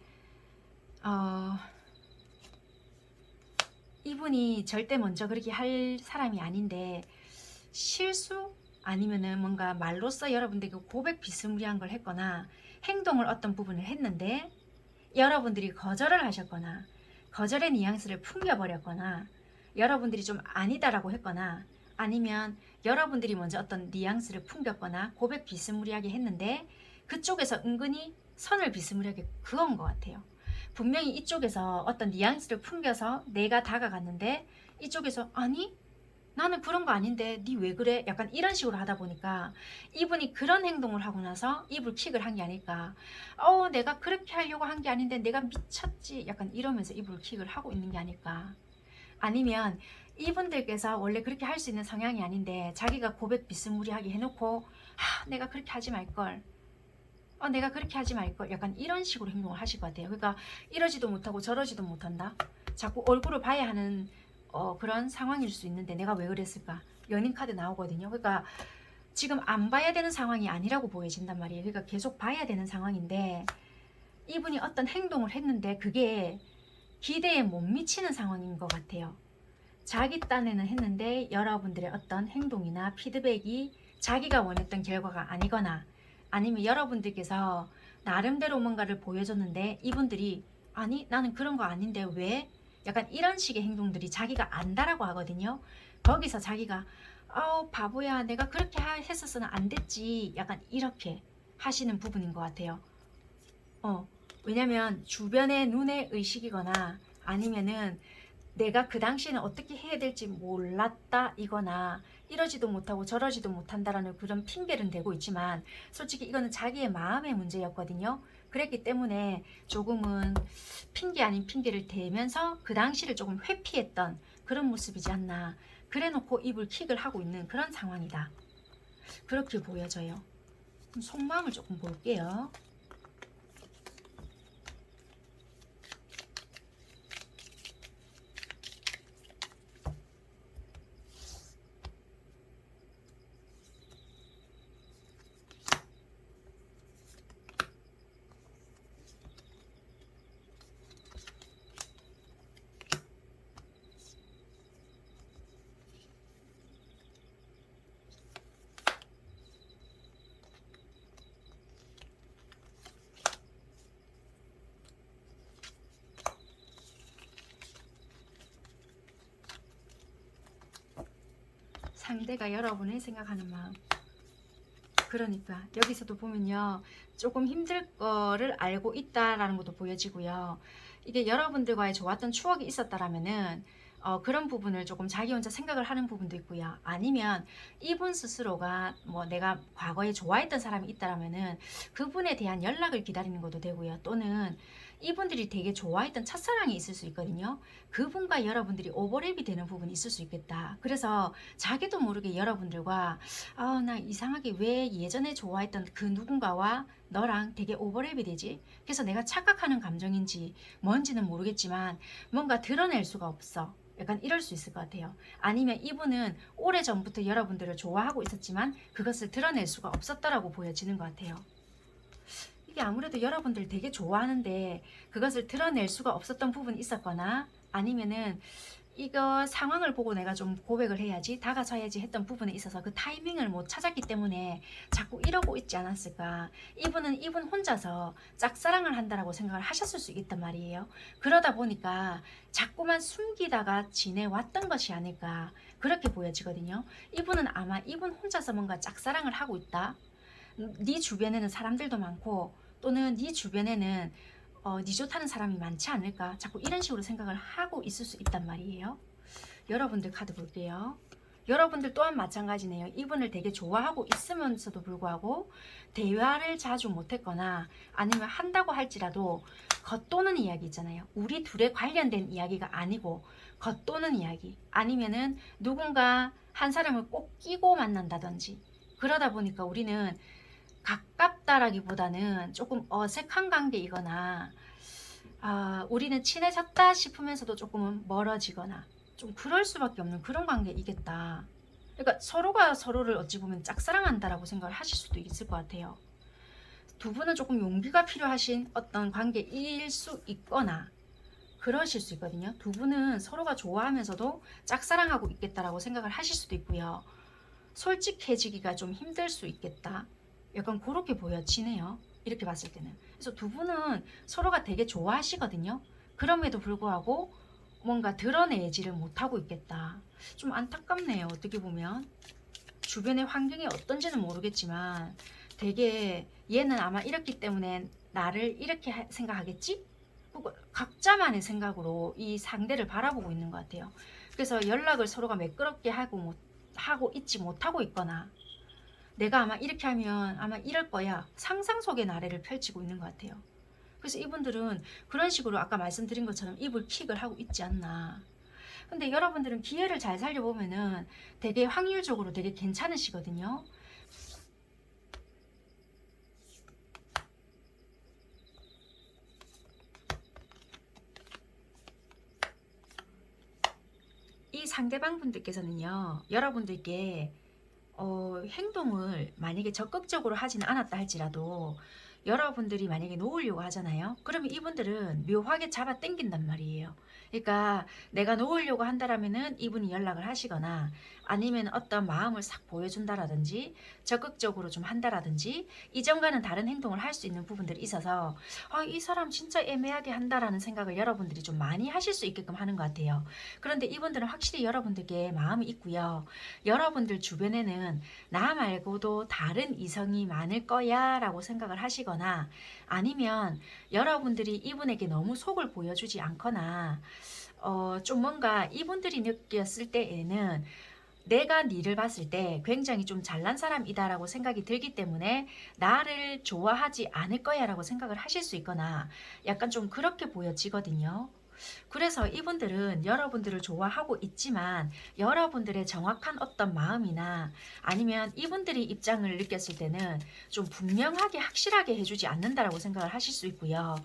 [SPEAKER 2] 이분이 절대 먼저 그렇게 할 사람이 아닌데 실수 아니면은 뭔가 말로써 여러분들에게 고백 비스무리한 걸 했거나 행동을 어떤 부분을 했는데 여러분들이 거절을 하셨거나 거절의 뉘앙스를 풍겨버렸거나 여러분들이 좀 아니다라고 했거나 아니면 여러분들이 먼저 어떤 뉘앙스를 풍겼거나 고백 비스무리하게 했는데 그쪽에서 은근히 선을 비스무리하게 그은 것 같아요. 분명히 이쪽에서 어떤 뉘앙스를 풍겨서 내가 다가갔는데 이쪽에서 아니 나는 그런 거 아닌데 니 왜 그래? 약간 이런 식으로 하다 보니까 이분이 그런 행동을 하고 나서 입을 킥을 한 게 아닐까. 내가 그렇게 하려고 한 게 아닌데 내가 미쳤지. 약간 이러면서 입을 킥을 하고 있는 게 아닐까. 아니면 이분들께서 원래 그렇게 할 수 있는 성향이 아닌데 자기가 고백 비스무리하게 해놓고 내가 그렇게 하지 말걸. 내가 그렇게 하지 말걸. 약간 이런 식으로 행동을 하실 것 같아요. 그러니까 이러지도 못하고 저러지도 못한다. 자꾸 얼굴을 봐야 하는 그런 상황일 수 있는데 내가 왜 그랬을까? 연인 카드 나오거든요. 그러니까 지금 안 봐야 되는 상황이 아니라고 보여진단 말이에요. 그러니까 계속 봐야 되는 상황인데 이분이 어떤 행동을 했는데 그게 기대에 못 미치는 상황인 것 같아요. 자기 딴에는 했는데 여러분들의 어떤 행동이나 피드백이 자기가 원했던 결과가 아니거나 아니면 여러분들께서 나름대로 뭔가를 보여줬는데 이분들이 아니 나는 그런 거 아닌데 왜? 약간 이런 식의 행동들이 자기가 안다라고 하거든요. 거기서 자기가 바보야 내가 그렇게 했었으면 안 됐지. 약간 이렇게 하시는 부분인 것 같아요. 왜냐면 주변의 눈의 의식이거나 아니면은 내가 그 당시에는 어떻게 해야 될지 몰랐다 이거나 이러지도 못하고 저러지도 못한다라는 그런 핑계를 대고 있지만 솔직히 이거는 자기의 마음의 문제였거든요. 그랬기 때문에 조금은 핑계 아닌 핑계를 대면서 그 당시를 조금 회피했던 그런 모습이지 않나. 그래놓고 입을 킥을 하고 있는 그런 상황이다. 그렇게 보여져요. 속마음을 조금 볼게요. 상대가 여러분을 생각하는 마음. 그러니까 여기서도 보면요. 조금 힘들 거를 알고 있다라는 것도 보여지고요. 이게 여러분들과의 좋았던 추억이 있었다라면은 그런 부분을 조금 자기 혼자 생각을 하는 부분도 있고요. 아니면 이분 스스로가 뭐 내가 과거에 좋아했던 사람이 있다라면은 그분에 대한 연락을 기다리는 것도 되고요. 또는 이분들이 되게 좋아했던 첫사랑이 있을 수 있거든요. 그분과 여러분들이 오버랩이 되는 부분이 있을 수 있겠다. 그래서 자기도 모르게 여러분들과 나 이상하게 왜 예전에 좋아했던 그 누군가와 너랑 되게 오버랩이 되지? 그래서 내가 착각하는 감정인지 뭔지는 모르겠지만 뭔가 드러낼 수가 없어. 약간 이럴 수 있을 것 같아요. 아니면 이분은 오래전부터 여러분들을 좋아하고 있었지만 그것을 드러낼 수가 없었다라고 보여지는 것 같아요. 이게 아무래도 여러분들 되게 좋아하는데 그것을 드러낼 수가 없었던 부분이 있었거나 아니면은 이거 상황을 보고 내가 좀 고백을 해야지 다가서야지 했던 부분에 있어서 그 타이밍을 못 찾았기 때문에 자꾸 이러고 있지 않았을까. 이분은 이분 혼자서 짝사랑을 한다라고 생각을 하셨을 수 있단 말이에요. 그러다 보니까 자꾸만 숨기다가 지내왔던 것이 아닐까 그렇게 보여지거든요. 이분은 아마 이분 혼자서 뭔가 짝사랑을 하고 있다. 네 주변에는 사람들도 많고 또는 네 주변에는 니 좋다는 사람이 많지 않을까 자꾸 이런 식으로 생각을 하고 있을 수 있단 말이에요. 여러분들 카드 볼게요. 여러분들 또한 마찬가지네요. 이분을 되게 좋아하고 있으면서도 불구하고 대화를 자주 못했거나 아니면 한다고 할지라도 겉도는 이야기 있잖아요. 우리 둘에 관련된 이야기가 아니고 겉도는 이야기 아니면은 누군가 한 사람을 꼭 끼고 만난다든지 그러다 보니까 우리는 가깝다라기보다는 조금 어색한 관계이거나 우리는 친해졌다 싶으면서도 조금은 멀어지거나 좀 그럴 수밖에 없는 그런 관계이겠다. 그러니까 서로가 서로를 어찌 보면 짝사랑한다라고 생각을 하실 수도 있을 것 같아요. 두 분은 조금 용기가 필요하신 어떤 관계일 수 있거나 그러실 수 있거든요. 두 분은 서로가 좋아하면서도 짝사랑하고 있겠다라고 생각을 하실 수도 있고요. 솔직해지기가 좀 힘들 수 있겠다. 약간 그렇게 보여지네요. 이렇게 봤을 때는. 그래서 두 분은 서로가 되게 좋아하시거든요. 그럼에도 불구하고 뭔가 드러내지를 못하고 있겠다. 좀 안타깝네요. 어떻게 보면 주변의 환경이 어떤지는 모르겠지만 되게 얘는 아마 이렇기 때문에 나를 이렇게 생각하겠지? 각자만의 생각으로 이 상대를 바라보고 있는 것 같아요. 그래서 연락을 서로가 매끄럽게 하고 있지 못하고 있거나 내가 아마 이렇게 하면 아마 이럴 거야 상상 속의 나래를 펼치고 있는 것 같아요. 그래서 이분들은 그런 식으로 아까 말씀드린 것처럼 입을 킥을 하고 있지 않나. 근데 여러분들은 기회를 잘 살려보면은 되게 확률적으로 되게 괜찮으시거든요. 이 상대방 분들께서는요, 여러분들께 행동을 만약에 적극적으로 하지는 않았다 할지라도 여러분들이 만약에 놓으려고 하잖아요. 그러면 이분들은 묘하게 잡아 당긴단 말이에요. 그러니까 내가 놓으려고 한다라면은 이분이 연락을 하시거나 아니면 어떤 마음을 싹 보여준다라든지 적극적으로 좀 한다라든지 이전과는 다른 행동을 할 수 있는 부분들이 있어서 이 사람 진짜 애매하게 한다라는 생각을 여러분들이 좀 많이 하실 수 있게끔 하는 것 같아요. 그런데 이분들은 확실히 여러분들께 마음이 있고요. 여러분들 주변에는 나 말고도 다른 이성이 많을 거야 라고 생각을 하시거나 아니면 여러분들이 이분에게 너무 속을 보여주지 않거나 좀 뭔가 이분들이 느꼈을 때에는 내가 니를 봤을 때 굉장히 좀 잘난 사람이다라고 생각이 들기 때문에 나를 좋아하지 않을 거야 라고 생각을 하실 수 있거나 약간 좀 그렇게 보여지거든요. 그래서 이분들은 여러분들을 좋아하고 있지만 여러분들의 정확한 어떤 마음이나 아니면 이분들이 입장을 느꼈을 때는 좀 분명하게 확실하게 해주지 않는다라고 생각을 하실 수 있고요.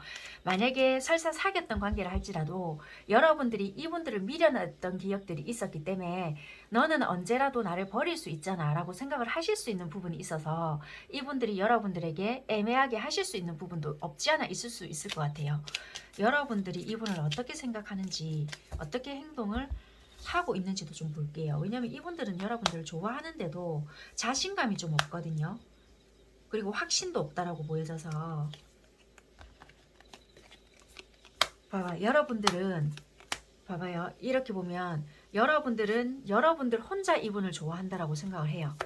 [SPEAKER 2] 만약에 설사 사귀었던 관계를 할지라도 여러분들이 이분들을 미련했던 기억들이 있었기 때문에 너는 언제라도 나를 버릴 수 있잖아 라고 생각을 하실 수 있는 부분이 있어서 이분들이 여러분들에게 애매하게 하실 수 있는 부분도 없지 않아 있을 수 있을 것 같아요. 여러분들이 이분을 어떻게 생각하는지 어떻게 행동을 하고 있는지도 좀 볼게요. 왜냐하면 이분들은 여러분들을 좋아하는데도 자신감이 좀 없거든요. 그리고 확신도 없다라고 보여져서 봐봐, 여러분들은 봐봐요. 이렇게 보면 여러분들은 여러분들 혼자 이분을 좋아한다라고 생각을 해요.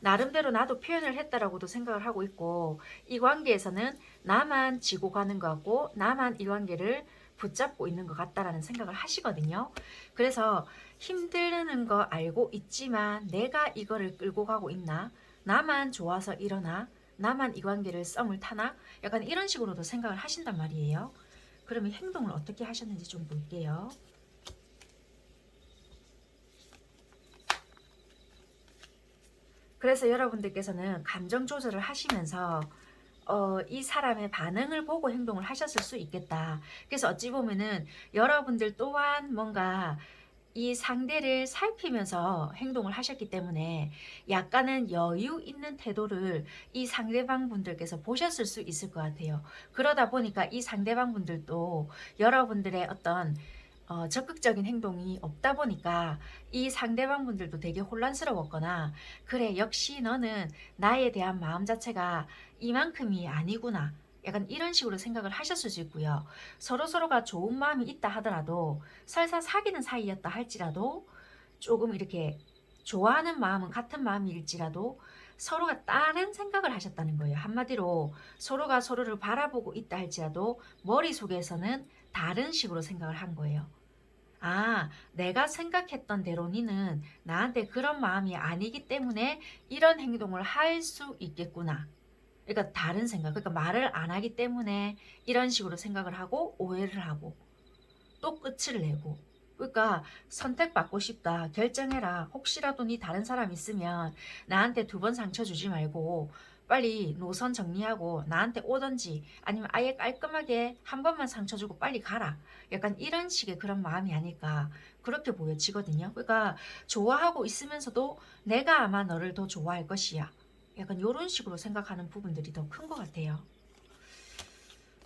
[SPEAKER 2] 나름대로 나도 표현을 했다라고도 생각을 하고 있고 이 관계에서는 나만 지고 가는 것 같고 나만 이 관계를 붙잡고 있는 것 같다라는 생각을 하시거든요. 그래서 힘드는 거 알고 있지만 내가 이거를 끌고 가고 있나? 나만 좋아서 이러나? 나만 이 관계를 썸을 타나? 약간 이런 식으로도 생각을 하신단 말이에요. 그러면 행동을 어떻게 하셨는지 좀 볼게요. 그래서 여러분들께서는 감정 조절을 하시면서 이 사람의 반응을 보고 행동을 하셨을 수 있겠다. 그래서 어찌 보면은 여러분들 또한 뭔가 이 상대를 살피면서 행동을 하셨기 때문에 약간은 여유 있는 태도를 이 상대방 분들께서 보셨을 수 있을 것 같아요. 그러다 보니까 이 상대방 분들도 여러분들의 어떤 적극적인 행동이 없다 보니까 이 상대방 분들도 되게 혼란스러웠거나 그래 역시 너는 나에 대한 마음 자체가 이만큼이 아니구나 약간 이런 식으로 생각을 하셨을 수 있고요. 서로서로가 좋은 마음이 있다 하더라도 설사 사귀는 사이였다 할지라도 조금 이렇게 좋아하는 마음은 같은 마음일지라도 서로가 다른 생각을 하셨다는 거예요. 한마디로 서로가 서로를 바라보고 있다 할지라도 머릿속에서는 다른 식으로 생각을 한 거예요. 내가 생각했던 대로 니는 나한테 그런 마음이 아니기 때문에 이런 행동을 할 수 있겠구나. 그러니까 다른 생각, 그러니까 말을 안 하기 때문에 이런 식으로 생각을 하고 오해를 하고 또 끝을 내고 그러니까 선택받고 싶다. 결정해라. 혹시라도 니 다른 사람 있으면 나한테 두 번 상처 주지 말고 빨리 노선 정리하고 나한테 오던지 아니면 아예 깔끔하게 한 번만 상처 주고 빨리 가라. 약간 이런 식의 그런 마음이 아닐까 그렇게 보여지거든요. 그러니까 좋아하고 있으면서도 내가 아마 너를 더 좋아할 것이야. 약간 이런 식으로 생각하는 부분들이 더 큰 것 같아요.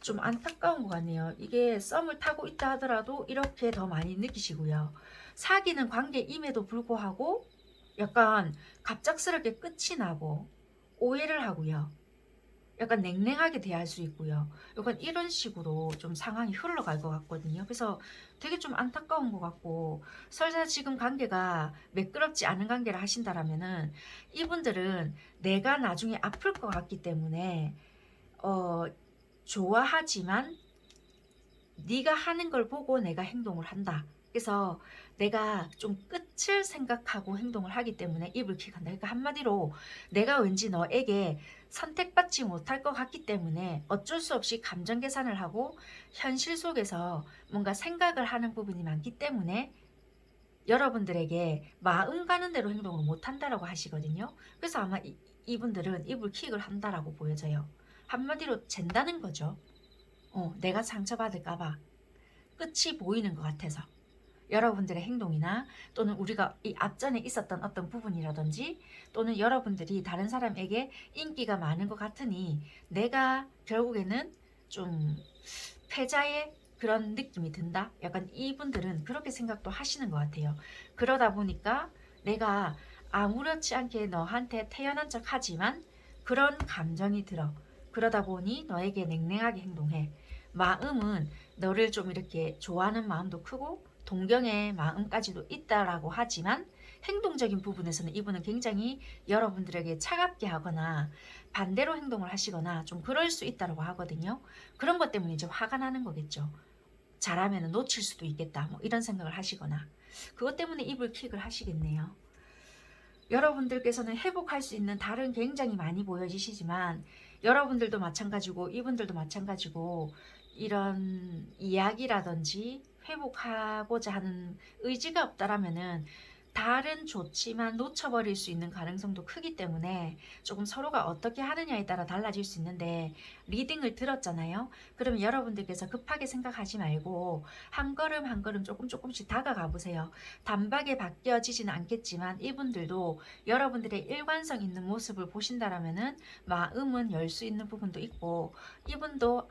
[SPEAKER 2] 좀 안타까운 것 같네요. 이게 썸을 타고 있다 하더라도 이렇게 더 많이 느끼시고요. 사귀는 관계임에도 불구하고 약간 갑작스럽게 끝이 나고 오해를 하고요. 약간 냉랭하게 대할 수 있고요. 약간 이런 식으로 좀 상황이 흘러갈 것 같거든요. 그래서 되게 좀 안타까운 것 같고, 설사 지금 관계가 매끄럽지 않은 관계를 하신다라면은 이분들은 내가 나중에 아플 것 같기 때문에 어 좋아하지만 네가 하는 걸 보고 내가 행동을 한다. 그래서 내가 좀 끝을 생각하고 행동을 하기 때문에 입을 킥한다. 그러니까 한마디로 내가 왠지 너에게 선택받지 못할 것 같기 때문에 어쩔 수 없이 감정 계산을 하고 현실 속에서 뭔가 생각을 하는 부분이 많기 때문에 여러분들에게 마음 가는 대로 행동을 못 한다라고 하시거든요. 그래서 아마 이분들은 입을 킥을 한다라고 보여져요. 한마디로 잰다는 거죠. 내가 상처받을까봐. 끝이 보이는 것 같아서 여러분들의 행동이나 또는 우리가 이 앞전에 있었던 어떤 부분이라든지 또는 여러분들이 다른 사람에게 인기가 많은 것 같으니 내가 결국에는 좀 패자의 그런 느낌이 든다. 약간 이분들은 그렇게 생각도 하시는 것 같아요. 그러다 보니까 내가 아무렇지 않게 너한테 태연한 척 하지만 그런 감정이 들어. 그러다 보니 너에게 냉랭하게 행동해. 마음은 너를 좀 이렇게 좋아하는 마음도 크고 동경의 마음까지도 있다라고 하지만 행동적인 부분에서는 이분은 굉장히 여러분들에게 차갑게 하거나 반대로 행동을 하시거나 좀 그럴 수 있다라고 하거든요. 그런 것 때문에 이제 화가 나는 거겠죠. 잘하면 놓칠 수도 있겠다. 뭐 이런 생각을 하시거나 그것 때문에 입을 킥을 하시겠네요. 여러분들께서는 회복할 수 있는 달은 굉장히 많이 보여지시지만 여러분들도 마찬가지고 이분들도 마찬가지고 이런 이야기라든지 회복하고자 하는 의지가 없다라면은 달은 좋지만 놓쳐버릴 수 있는 가능성도 크기 때문에 조금 서로가 어떻게 하느냐에 따라 달라질 수 있는데 리딩을 들었잖아요. 그러면 여러분들께서 급하게 생각하지 말고 한 걸음 한 걸음 조금씩 다가가 보세요. 단박에 바뀌어지지는 않겠지만 이분들도 여러분들의 일관성 있는 모습을 보신다라면은 마음은 열 수 있는 부분도 있고 이분도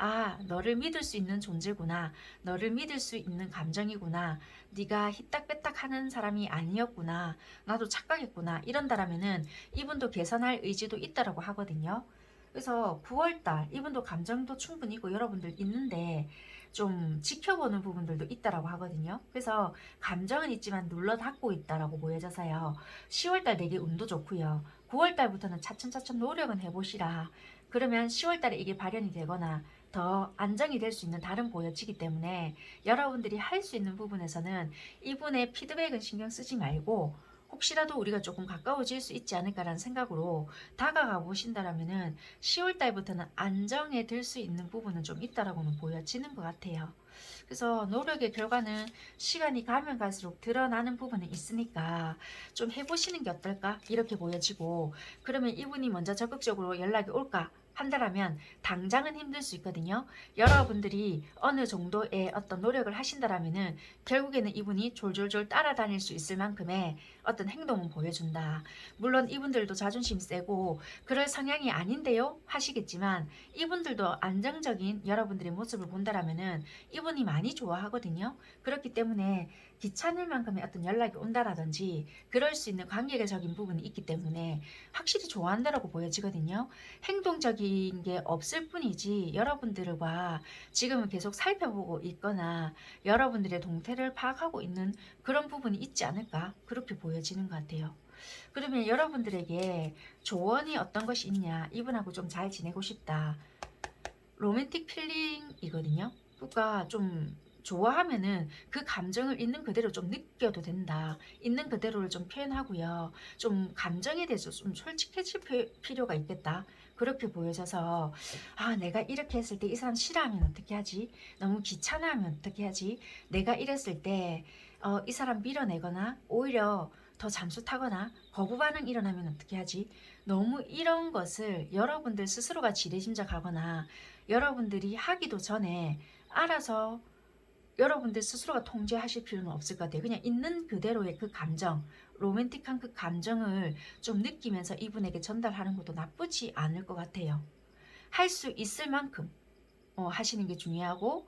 [SPEAKER 2] 너를 믿을 수 있는 존재구나. 너를 믿을 수 있는 감정이구나. 네가 희딱빼딱 하는 사람이 아니었구나. 나도 착각했구나. 이런다라면은 이분도 개선할 의지도 있다라고 하거든요. 그래서 9월달 이분도 감정도 충분히 있고 여러분들 있는데 좀 지켜보는 부분들도 있다라고 하거든요. 그래서 감정은 있지만 눌러 닫고 있다라고 보여져서요. 10월달 되게 운도 좋고요. 9월달부터는 차츰차츰 노력은 해보시라. 그러면 10월달에 이게 발현이 되거나 더 안정이 될 수 있는 달은 보여지기 때문에 여러분들이 할 수 있는 부분에서는 이분의 피드백은 신경 쓰지 말고 혹시라도 우리가 조금 가까워질 수 있지 않을까라는 생각으로 다가가 보신다라면은 10월 달부터는 안정에 들 수 있는 부분은 좀 있다라고는 보여지는 것 같아요. 그래서 노력의 결과는 시간이 가면 갈수록 드러나는 부분이 있으니까 좀 해보시는 게 어떨까 이렇게 보여지고 그러면 이분이 먼저 적극적으로 연락이 올까 한다라면 당장은 힘들 수 있거든요. 여러분들이 어느 정도의 어떤 노력을 하신다라면은 결국에는 이분이 졸졸졸 따라다닐 수 있을 만큼의 어떤 행동은 보여준다. 물론 이분들도 자존심 세고 그럴 성향이 아닌데요 하시겠지만 이분들도 안정적인 여러분들의 모습을 본다라면은 이분이 많이 좋아하거든요. 그렇기 때문에 귀찮을 만큼의 어떤 연락이 온다라든지 그럴 수 있는 관계적인 부분이 있기 때문에 확실히 좋아한다라고 보여지거든요. 행동적인 게 없을 뿐이지 여러분들과 지금은 계속 살펴보고 있거나 여러분들의 동태를 파악하고 있는 그런 부분이 있지 않을까 그렇게 보여지는 것 같아요. 그러면 여러분들에게 조언이 어떤 것이 있냐 이분하고 좀 잘 지내고 싶다. 로맨틱 필링이거든요. 그러니까 좀 좋아하면은 그 감정을 있는 그대로 좀 느껴도 된다. 있는 그대로를 좀 표현하고요. 좀 감정에 대해서 좀 솔직해질 필요가 있겠다. 그렇게 보여져서 내가 이렇게 했을 때 이 사람 싫어하면 어떻게 하지? 너무 귀찮아하면 어떻게 하지? 내가 이랬을 때 이 사람 밀어내거나 오히려 더 잠수 타거나 거부 반응 일어나면 어떻게 하지? 너무 이런 것을 여러분들 스스로가 지레짐작하거나 여러분들이 하기도 전에 알아서 여러분들 스스로가 통제하실 필요는 없을 것 같아요. 그냥 있는 그대로의 그 감정, 로맨틱한 그 감정을 좀 느끼면서 이분에게 전달하는 것도 나쁘지 않을 것 같아요. 할 수 있을 만큼 하시는 게 중요하고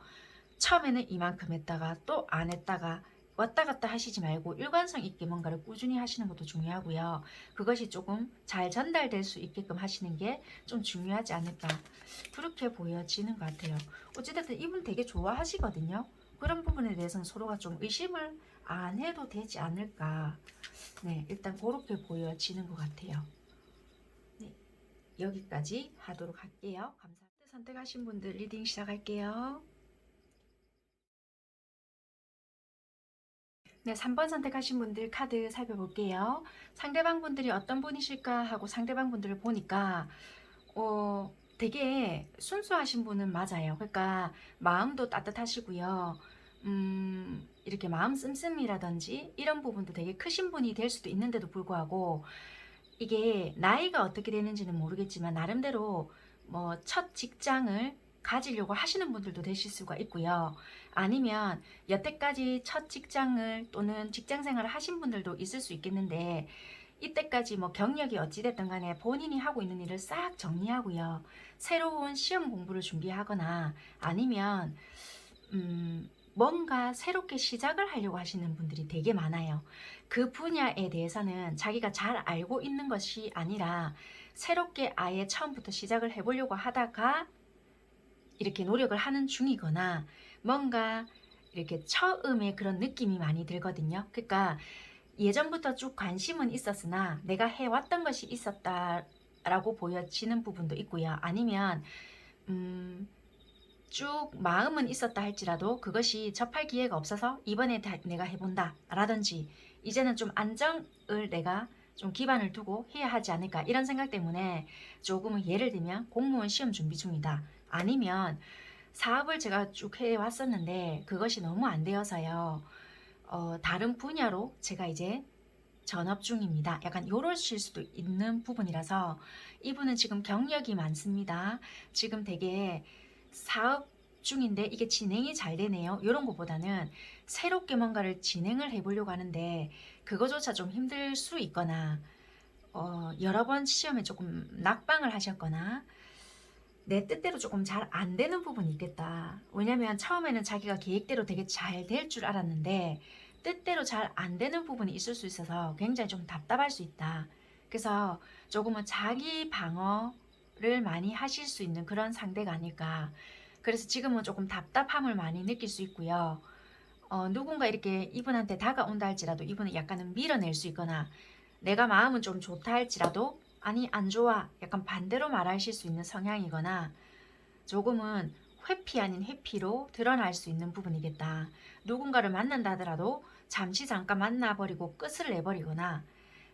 [SPEAKER 2] 처음에는 이만큼 했다가 또 안 했다가 왔다 갔다 하시지 말고 일관성 있게 뭔가를 꾸준히 하시는 것도 중요하고요. 그것이 조금 잘 전달될 수 있게끔 하시는 게 좀 중요하지 않을까 그렇게 보여지는 것 같아요. 어찌됐든 이분 되게 좋아하시거든요. 그런 부분에 대해서는 서로가 좀 의심을 안 해도 되지 않을까. 네, 일단 그렇게 보여지는 것 같아요. 네, 여기까지 하도록 할게요. 감사합니다. 선택하신 분들 리딩 시작할게요. 네, 3번 선택하신 분들 카드 살펴볼게요. 상대방 분들이 어떤 분이실까 하고 상대방 분들을 보니까 되게 순수하신 분은 맞아요. 그러니까 마음도 따뜻하시고요. 이렇게 마음 씀씀이라든지 이런 부분도 되게 크신 분이 될 수도 있는데도 불구하고 이게 나이가 어떻게 되는지는 모르겠지만 나름대로 뭐 첫 직장을 가지려고 하시는 분들도 되실 수가 있고요. 아니면 여태까지 첫 직장을 또는 직장 생활을 하신 분들도 있을 수 있겠는데 이때까지 뭐 경력이 어찌됐든 간에 본인이 하고 있는 일을 싹 정리하고요. 새로운 시험 공부를 준비하거나 아니면 뭔가 새롭게 시작을 하려고 하시는 분들이 되게 많아요. 그 분야에 대해서는 자기가 잘 알고 있는 것이 아니라 새롭게 아예 처음부터 시작을 해보려고 하다가 이렇게 노력을 하는 중이거나 뭔가 이렇게 처음에 그런 느낌이 많이 들거든요. 그러니까 예전부터 쭉 관심은 있었으나 내가 해왔던 것이 있었다라고 보여지는 부분도 있고요. 아니면 쭉 마음은 있었다 할지라도 그것이 접할 기회가 없어서 이번에 내가 해본다 라든지 이제는 좀 안정을 내가 좀 기반을 두고 해야 하지 않을까 이런 생각 때문에 조금은 예를 들면 공무원 시험 준비 중이다. 아니면 사업을 제가 쭉 해왔었는데 그것이 너무 안 되어서요. 다른 분야로 제가 이제 전업 중입니다. 약간 요러실 수도 있는 부분이라서 이분은 지금 경력이 많습니다. 지금 되게 사업 중인데 이게 진행이 잘 되네요. 이런 것보다는 새롭게 뭔가를 진행을 해보려고 하는데 그거조차 좀 힘들 수 있거나 여러 번 시험에 조금 낙방을 하셨거나 내 뜻대로 조금 잘 안 되는 부분이 있겠다. 왜냐면 처음에는 자기가 계획대로 되게 잘 될 줄 알았는데 뜻대로 잘 안 되는 부분이 있을 수 있어서 굉장히 좀 답답할 수 있다. 그래서 조금은 자기 방어를 많이 하실 수 있는 그런 상대가 아닐까. 그래서 지금은 조금 답답함을 많이 느낄 수 있고요. 누군가 이렇게 이분한테 다가온다 할지라도 이분은 약간은 밀어낼 수 있거나 내가 마음은 좀 좋다 할지라도 아니 안 좋아 약간 반대로 말하실 수 있는 성향이거나 조금은 회피 아닌 회피로 드러날 수 있는 부분이겠다. 누군가를 만난다 하더라도 잠시 잠깐 만나버리고 끝을 내버리거나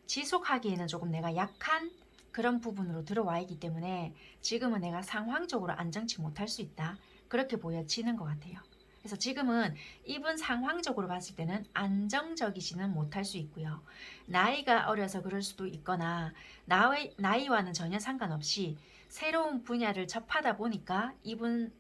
[SPEAKER 2] 지속하기에는 조금 내가 약한 그런 부분으로 들어와 있기 때문에 지금은 내가 상황적으로 안정치 못할 수 있다. 그렇게 보여지는 것 같아요. 그래서 지금은 이분 상황적으로 봤을 때는 안정적이지는 못할 수 있고요. 나이가 어려서 그럴 수도 있거나 나이와는 전혀 상관없이 새로운 분야를 접하다 보니까 이분의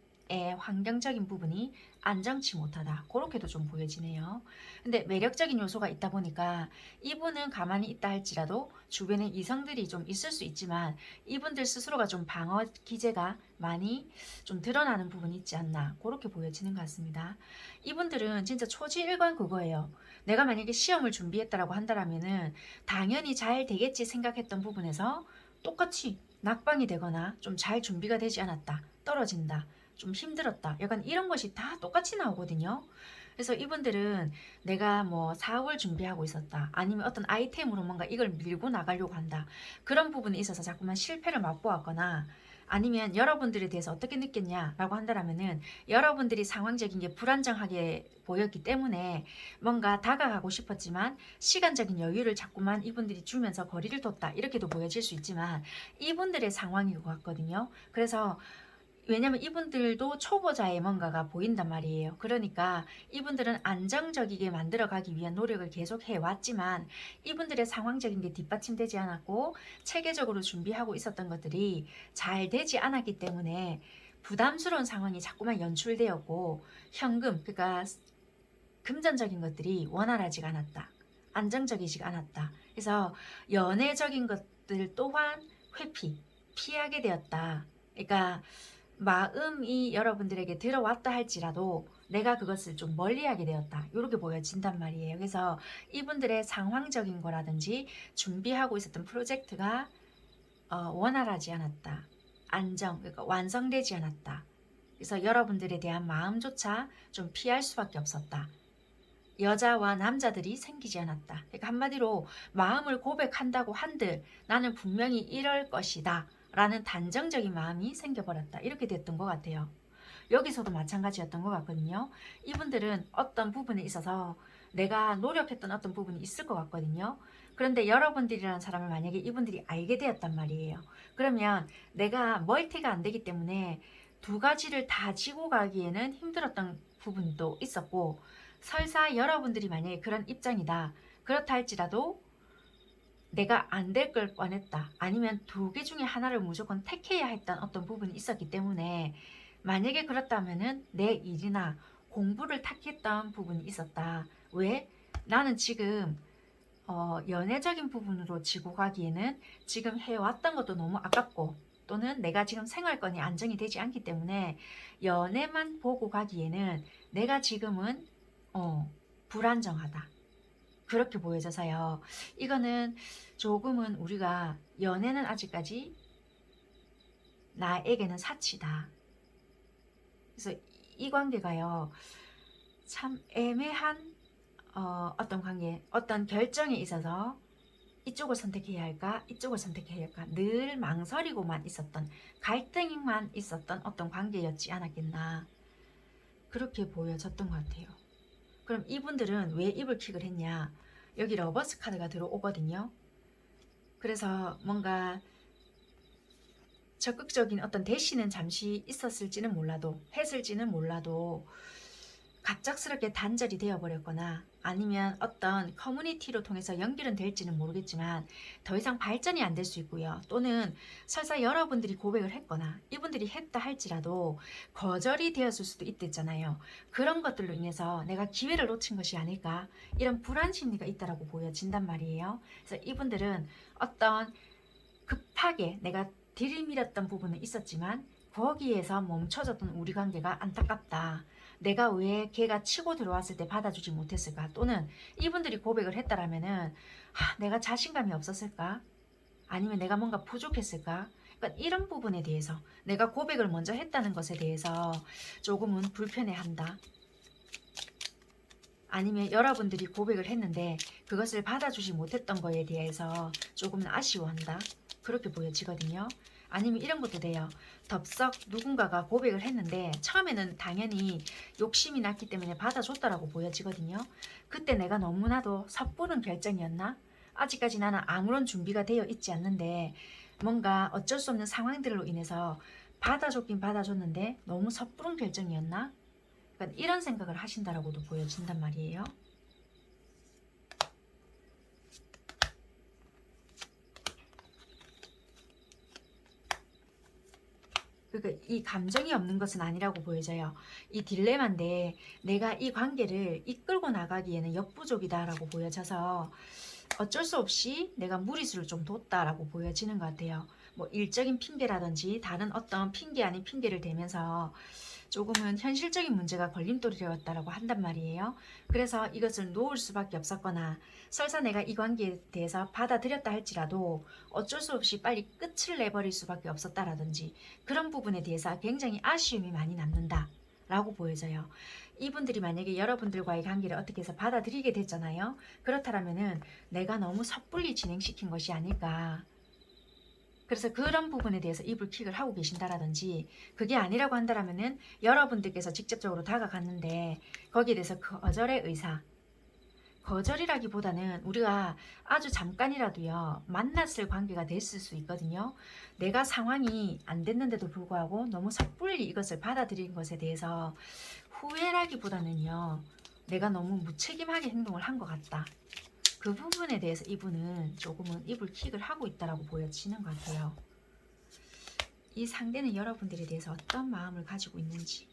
[SPEAKER 2] 환경적인 부분이 안정치 못하다. 그렇게도 좀 보여지네요. 근데 매력적인 요소가 있다 보니까 이분은 가만히 있다 할지라도 주변에 이성들이 좀 있을 수 있지만 이분들 스스로가 좀 방어 기제가 많이 좀 드러나는 부분이 있지 않나 그렇게 보여지는 것 같습니다. 이분들은 진짜 초지일관 그거예요. 내가 만약에 시험을 준비했다라고 한다면은 당연히 잘 되겠지 생각했던 부분에서 똑같이 낙방이 되거나 좀 잘 준비가 되지 않았다. 떨어진다. 좀 힘들었다. 약간 이런 것이 다 똑같이 나오거든요. 그래서 이분들은 내가 뭐 사업을 준비하고 있었다. 아니면 어떤 아이템으로 뭔가 이걸 밀고 나가려고 한다. 그런 부분에 있어서 자꾸만 실패를 맛보았거나 아니면 여러분들에 대해서 어떻게 느꼈냐라고 한다면은 여러분들이 상황적인 게 불안정하게 보였기 때문에 뭔가 다가가고 싶었지만 시간적인 여유를 자꾸만 이분들이 주면서 거리를 뒀다 이렇게도 보여질 수 있지만 이분들의 상황인 것 같거든요. 그래서 왜냐면 이분들도 초보자의 뭔가가 보인단 말이에요. 그러니까 이분들은 안정적이게 만들어가기 위한 노력을 계속 해왔지만 이분들의 상황적인 게 뒷받침되지 않았고 체계적으로 준비하고 있었던 것들이 잘 되지 않았기 때문에 부담스러운 상황이 자꾸만 연출되었고 현금, 그러니까 금전적인 것들이 원활하지가 않았다. 안정적이지가 않았다. 그래서 연애적인 것들 또한 피하게 되었다. 그러니까 마음이 여러분들에게 들어왔다 할지라도 내가 그것을 좀 멀리하게 되었다, 이렇게 보여진단 말이에요. 그래서 이분들의 상황적인 거라든지 준비하고 있었던 프로젝트가 원활하지 않았다, 그러니까 완성되지 않았다. 그래서 여러분들에 대한 마음조차 좀 피할 수밖에 없었다. 여자와 남자들이 생기지 않았다. 그러니까 한마디로 마음을 고백한다고 한들 나는 분명히 이럴 것이다 라는 단정적인 마음이 생겨버렸다, 이렇게 됐던 것 같아요. 여기서도 마찬가지였던 것 같거든요. 이분들은 어떤 부분에 있어서 내가 노력했던 어떤 부분이 있을 것 같거든요. 그런데 여러분들이라는 사람을 만약에 이분들이 알게 되었단 말이에요. 그러면 내가 멀티가 안 되기 때문에 두 가지를 다 지고 가기에는 힘들었던 부분도 있었고, 설사 여러분들이 만약에 그런 입장이다, 그렇다 할지라도 내가 안 될 걸 뻔했다, 아니면 두 개 중에 하나를 무조건 택해야 했던 어떤 부분이 있었기 때문에, 만약에 그렇다면은 내 일이나 공부를 택했던 부분이 있었다. 왜? 나는 지금 연애적인 부분으로 지고 가기에는 지금 해왔던 것도 너무 아깝고, 또는 내가 지금 생활권이 안정이 되지 않기 때문에 연애만 보고 가기에는 내가 지금은 불안정하다, 그렇게 보여져서요. 이거는 조금은 우리가 연애는 아직까지 나에게는 사치다. 그래서 이 관계가요, 참 애매한 어떤 관계, 어떤 결정에 있어서 이쪽을 선택해야 할까, 이쪽을 선택해야 할까, 늘 망설이고만 있었던, 갈등만 있었던 어떤 관계였지 않았겠나, 그렇게 보여졌던 것 같아요. 그럼 이분들은 왜 이불킥을 했냐? 여기 러버스 카드가 들어오거든요. 그래서 뭔가 적극적인 어떤 대시는 잠시 있었을지는 몰라도, 했을지는 몰라도 갑작스럽게 단절이 되어버렸거나, 아니면 어떤 커뮤니티로 통해서 연결은 될지는 모르겠지만 더 이상 발전이 안 될 수 있고요. 또는 설사 여러분들이 고백을 했거나 이분들이 했다 할지라도 거절이 되었을 수도 있댔잖아요. 그런 것들로 인해서 내가 기회를 놓친 것이 아닐까, 이런 불안 심리가 있다라고 보여진단 말이에요. 그래서 이분들은 어떤 급하게 내가 들이밀었던 부분은 있었지만 거기에서 멈춰졌던 우리 관계가 안타깝다. 내가 왜 걔가 치고 들어왔을 때 받아주지 못했을까? 또는 이분들이 고백을 했다라면은 내가 자신감이 없었을까? 아니면 내가 뭔가 부족했을까? 그러니까 이런 부분에 대해서, 내가 고백을 먼저 했다는 것에 대해서 조금은 불편해한다. 아니면 여러분들이 고백을 했는데 그것을 받아주지 못했던 거에 대해서 조금은 아쉬워한다, 그렇게 보여지거든요. 아니면 이런 것도 돼요. 덥석 누군가가 고백을 했는데 처음에는 당연히 욕심이 났기 때문에 받아줬다라고 보여지거든요. 그때 내가 너무나도 섣부른 결정이었나? 아직까지 나는 아무런 준비가 되어 있지 않는데 뭔가 어쩔 수 없는 상황들로 인해서 받아줬긴 받아줬는데 너무 섣부른 결정이었나? 그러니까 이런 생각을 하신다라고도 보여진단 말이에요. 그러니까 이 감정이 없는 것은 아니라고 보여져요. 이 딜레마인데 내가 이 관계를 이끌고 나가기에는 역부족이다라고 보여져서 어쩔 수 없이 내가 무리수를 좀 뒀다라고 보여지는 것 같아요. 뭐 일적인 핑계라든지 다른 어떤 핑계 아닌 핑계를 대면서 조금은 현실적인 문제가 걸림돌이 되었다라고 한단 말이에요. 그래서 이것을 놓을 수밖에 없었거나, 설사 내가 이 관계에 대해서 받아들였다 할지라도 어쩔 수 없이 빨리 끝을 내버릴 수밖에 없었다라든지, 그런 부분에 대해서 굉장히 아쉬움이 많이 남는다 라고 보여져요. 이분들이 만약에 여러분들과의 관계를 어떻게 해서 받아들이게 됐잖아요. 그렇다면은 내가 너무 섣불리 진행시킨 것이 아닐까. 그래서 그런 부분에 대해서 이불킥을 하고 계신다라든지, 그게 아니라고 한다면은 여러분들께서 직접적으로 다가갔는데 거기에 대해서 거절의 의사, 거절이라기보다는 우리가 아주 잠깐이라도요 만났을 관계가 됐을 수 있거든요. 내가 상황이 안 됐는데도 불구하고 너무 섣불리 이것을 받아들인 것에 대해서 후회라기보다는요, 내가 너무 무책임하게 행동을 한 것 같다, 그 부분에 대해서 이분은 조금은 이불킥을 하고 있다라고 보여지는 것 같아요. 이 상대는 여러분들에 대해서 어떤 마음을 가지고 있는지.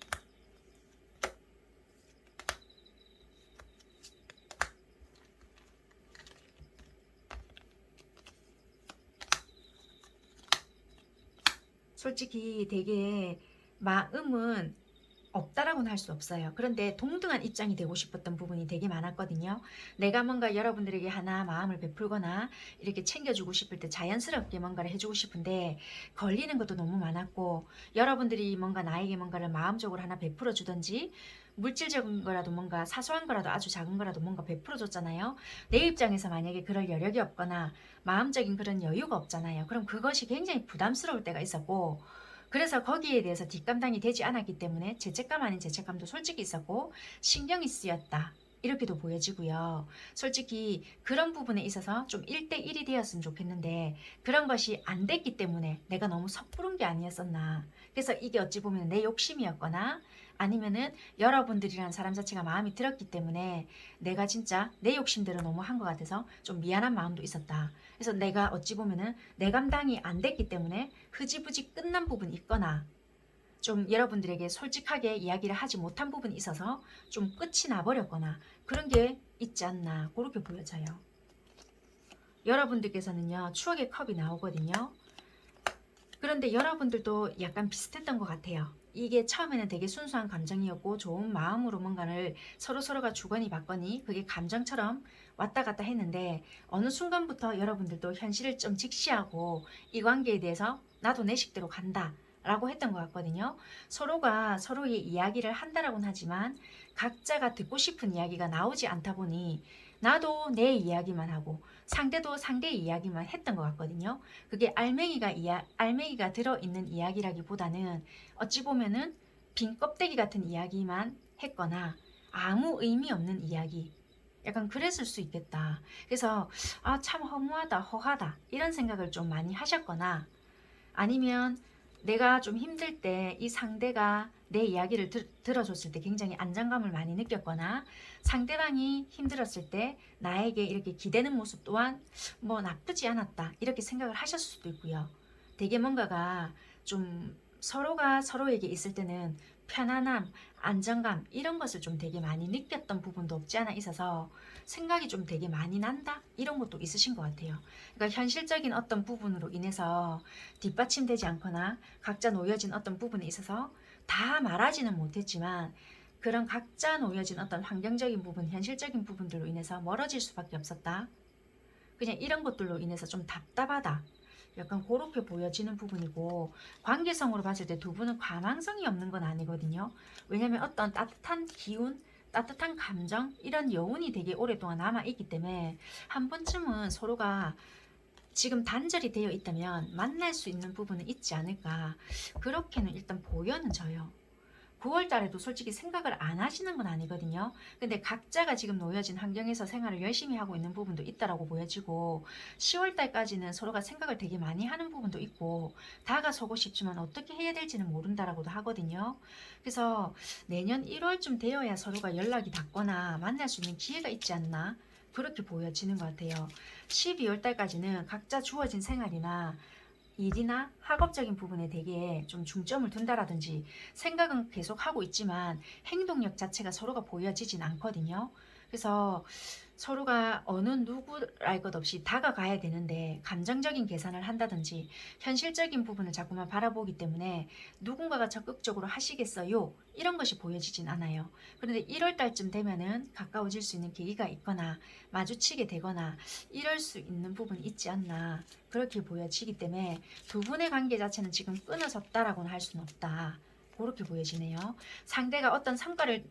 [SPEAKER 2] 솔직히 되게 마음은 없다라고는 할 수 없어요. 그런데 동등한 입장이 되고 싶었던 부분이 되게 많았거든요. 내가 뭔가 여러분들에게 하나 마음을 베풀거나 이렇게 챙겨주고 싶을 때 자연스럽게 뭔가를 해주고 싶은데 걸리는 것도 너무 많았고, 여러분들이 뭔가 나에게 뭔가를 마음적으로 하나 베풀어 주든지 물질적인 거라도 뭔가 사소한 거라도 아주 작은 거라도 뭔가 베풀어 줬잖아요. 내 입장에서 만약에 그럴 여력이 없거나 마음적인 그런 여유가 없잖아요. 그럼 그것이 굉장히 부담스러울 때가 있었고, 그래서 거기에 대해서 뒷감당이 되지 않았기 때문에 죄책감 아닌 죄책감도 솔직히 있었고 신경이 쓰였다, 이렇게도 보여지고요. 솔직히 그런 부분에 있어서 좀 1대1이 되었으면 좋겠는데 그런 것이 안 됐기 때문에 내가 너무 섣부른 게 아니었었나. 그래서 이게 어찌 보면 내 욕심이었거나 아니면은 여러분들이란 사람 자체가 마음이 들었기 때문에 내가 진짜 내 욕심대로 너무 한 것 같아서 좀 미안한 마음도 있었다. 그래서 내가 어찌 보면은 내 감당이 안 됐기 때문에 흐지부지 끝난 부분이 있거나 좀 여러분들에게 솔직하게 이야기를 하지 못한 부분이 있어서 좀 끝이 나버렸거나 그런 게 있지 않나, 그렇게 보여져요. 여러분들께서는요, 추억의 컵이 나오거든요. 그런데 여러분들도 약간 비슷했던 것 같아요. 이게 처음에는 되게 순수한 감정이었고 좋은 마음으로 뭔가를 서로가 주거니 받거니 그게 감정처럼 왔다 갔다 했는데 어느 순간부터 여러분들도 현실을 좀 직시하고 이 관계에 대해서 나도 내 식대로 간다 라고 했던 것 같거든요. 서로가 서로의 이야기를 한다라고는 하지만 각자가 듣고 싶은 이야기가 나오지 않다 보니 나도 내 이야기만 하고 상대도 상대의 이야기만 했던 것 같거든요. 그게 알맹이가 들어있는 이야기라기보다는 어찌 보면은 빈 껍데기 같은 이야기만 했거나 아무 의미 없는 이야기, 약간 그랬을 수 있겠다. 그래서 아, 참 허무하다, 허하다 이런 생각을 좀 많이 하셨거나 아니면 내가 좀 힘들 때 이 상대가 내 이야기를 들어줬을 때 굉장히 안정감을 많이 느꼈거나 상대방이 힘들었을 때 나에게 이렇게 기대는 모습 또한 뭐 나쁘지 않았다, 이렇게 생각을 하셨을 수도 있고요. 되게 뭔가가 좀 서로가 서로에게 있을 때는 편안함, 안정감 이런 것을 좀 되게 많이 느꼈던 부분도 없지 않아 있어서 생각이 좀 되게 많이 난다, 이런 것도 있으신 것 같아요. 그러니까 현실적인 어떤 부분으로 인해서 뒷받침되지 않거나 각자 놓여진 어떤 부분에 있어서 다 말하지는 못했지만 그런 각자 놓여진 어떤 환경적인 부분, 현실적인 부분들로 인해서 멀어질 수밖에 없었다. 그냥 이런 것들로 인해서 좀 답답하다. 약간 그렇게 보여지는 부분이고, 관계성으로 봤을 때 두 분은 과망성이 없는 건 아니거든요. 왜냐면 어떤 따뜻한 기운, 따뜻한 감정 이런 여운이 되게 오랫동안 남아있기 때문에 한 번쯤은 서로가 지금 단절이 되어 있다면 만날 수 있는 부분은 있지 않을까, 그렇게는 일단 보여는 져요. 9월 달에도 솔직히 생각을 안 하시는 건 아니거든요. 근데 각자가 지금 놓여진 환경에서 생활을 열심히 하고 있는 부분도 있다라고 보여지고 10월 달까지는 서로가 생각을 되게 많이 하는 부분도 있고 다가서고 싶지만 어떻게 해야 될지는 모른다라고도 하거든요. 그래서 내년 1월쯤 되어야 서로가 연락이 닿거나 만날 수 있는 기회가 있지 않나, 그렇게 보여지는 것 같아요. 12월 달까지는 각자 주어진 생활이나 일이나 학업적인 부분에 되게 좀 중점을 둔다라든지 생각은 계속 하고 있지만 행동력 자체가 서로가 보여지진 않거든요. 그래서 서로가 어느 누구랄 것 없이 다가가야 되는데 감정적인 계산을 한다든지 현실적인 부분을 자꾸만 바라보기 때문에 누군가가 적극적으로 하시겠어요, 이런 것이 보여지진 않아요. 그런데 1월 달쯤 되면은 가까워질 수 있는 계기가 있거나 마주치게 되거나 이럴 수 있는 부분이 있지 않나, 그렇게 보여지기 때문에 두 분의 관계 자체는 지금 끊어졌다라고는 할 수는 없다, 그렇게 보여지네요. 상대가 어떤 성과를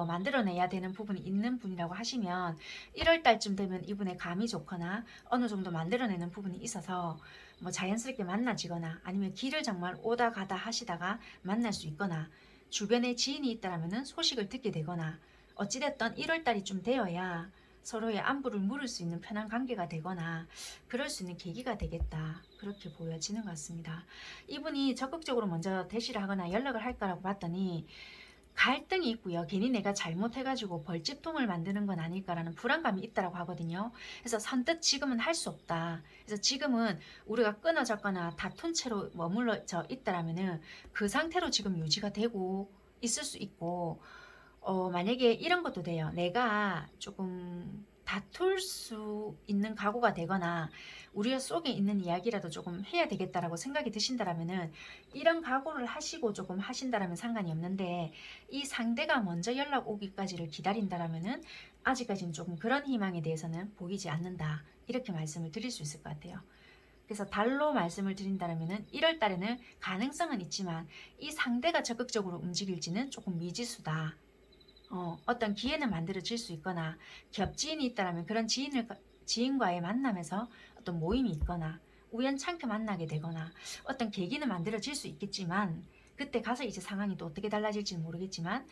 [SPEAKER 2] 만들어내야 되는 부분이 있는 분이라고 하시면 1월 달쯤 되면 이분의 감이 좋거나 어느 정도 만들어내는 부분이 있어서 뭐 자연스럽게 만나지거나 아니면 길을 정말 오다 가다 하시다가 만날 수 있거나 주변에 지인이 있다라면 소식을 듣게 되거나 어찌됐든 1월 달이 좀 되어야 서로의 안부를 물을 수 있는 편한 관계가 되거나 그럴 수 있는 계기가 되겠다, 그렇게 보여지는 것 같습니다. 이분이 적극적으로 먼저 대시를 하거나 연락을 할 거라고 봤더니 갈등이 있고요. 괜히 내가 잘못해가지고 벌집통을 만드는 건 아닐까라는 불안감이 있다라고 하거든요. 그래서 선뜻 지금은 할 수 없다. 그래서 지금은 우리가 끊어졌거나 다툰 채로 머물러져 있다라면은 그 상태로 지금 유지가 되고 있을 수 있고, 만약에 이런 것도 돼요. 내가 조금 다툴 수 있는 각오가 되거나 우리가 속에 있는 이야기라도 조금 해야 되겠다라고 생각이 드신다라면은 이런 각오를 하시고 조금 하신다라면 상관이 없는데, 이 상대가 먼저 연락 오기까지를 기다린다라면은 아직까지는 조금 그런 희망에 대해서는 보이지 않는다, 이렇게 말씀을 드릴 수 있을 것 같아요. 그래서 달로 말씀을 드린다면은 1월 달에는 가능성은 있지만 이 상대가 적극적으로 움직일지는 조금 미지수다. 어떤 기회는 만들어질 수 있거나 겹지인이 있다면 그런 지인과의 만남에서 어떤 모임이 있거나 우연찮게 만나게 되거나 어떤 계기는 만들어질 수 있겠지만, 그때 가서 이제 상황이 또 어떻게 달라질지는 모르겠지만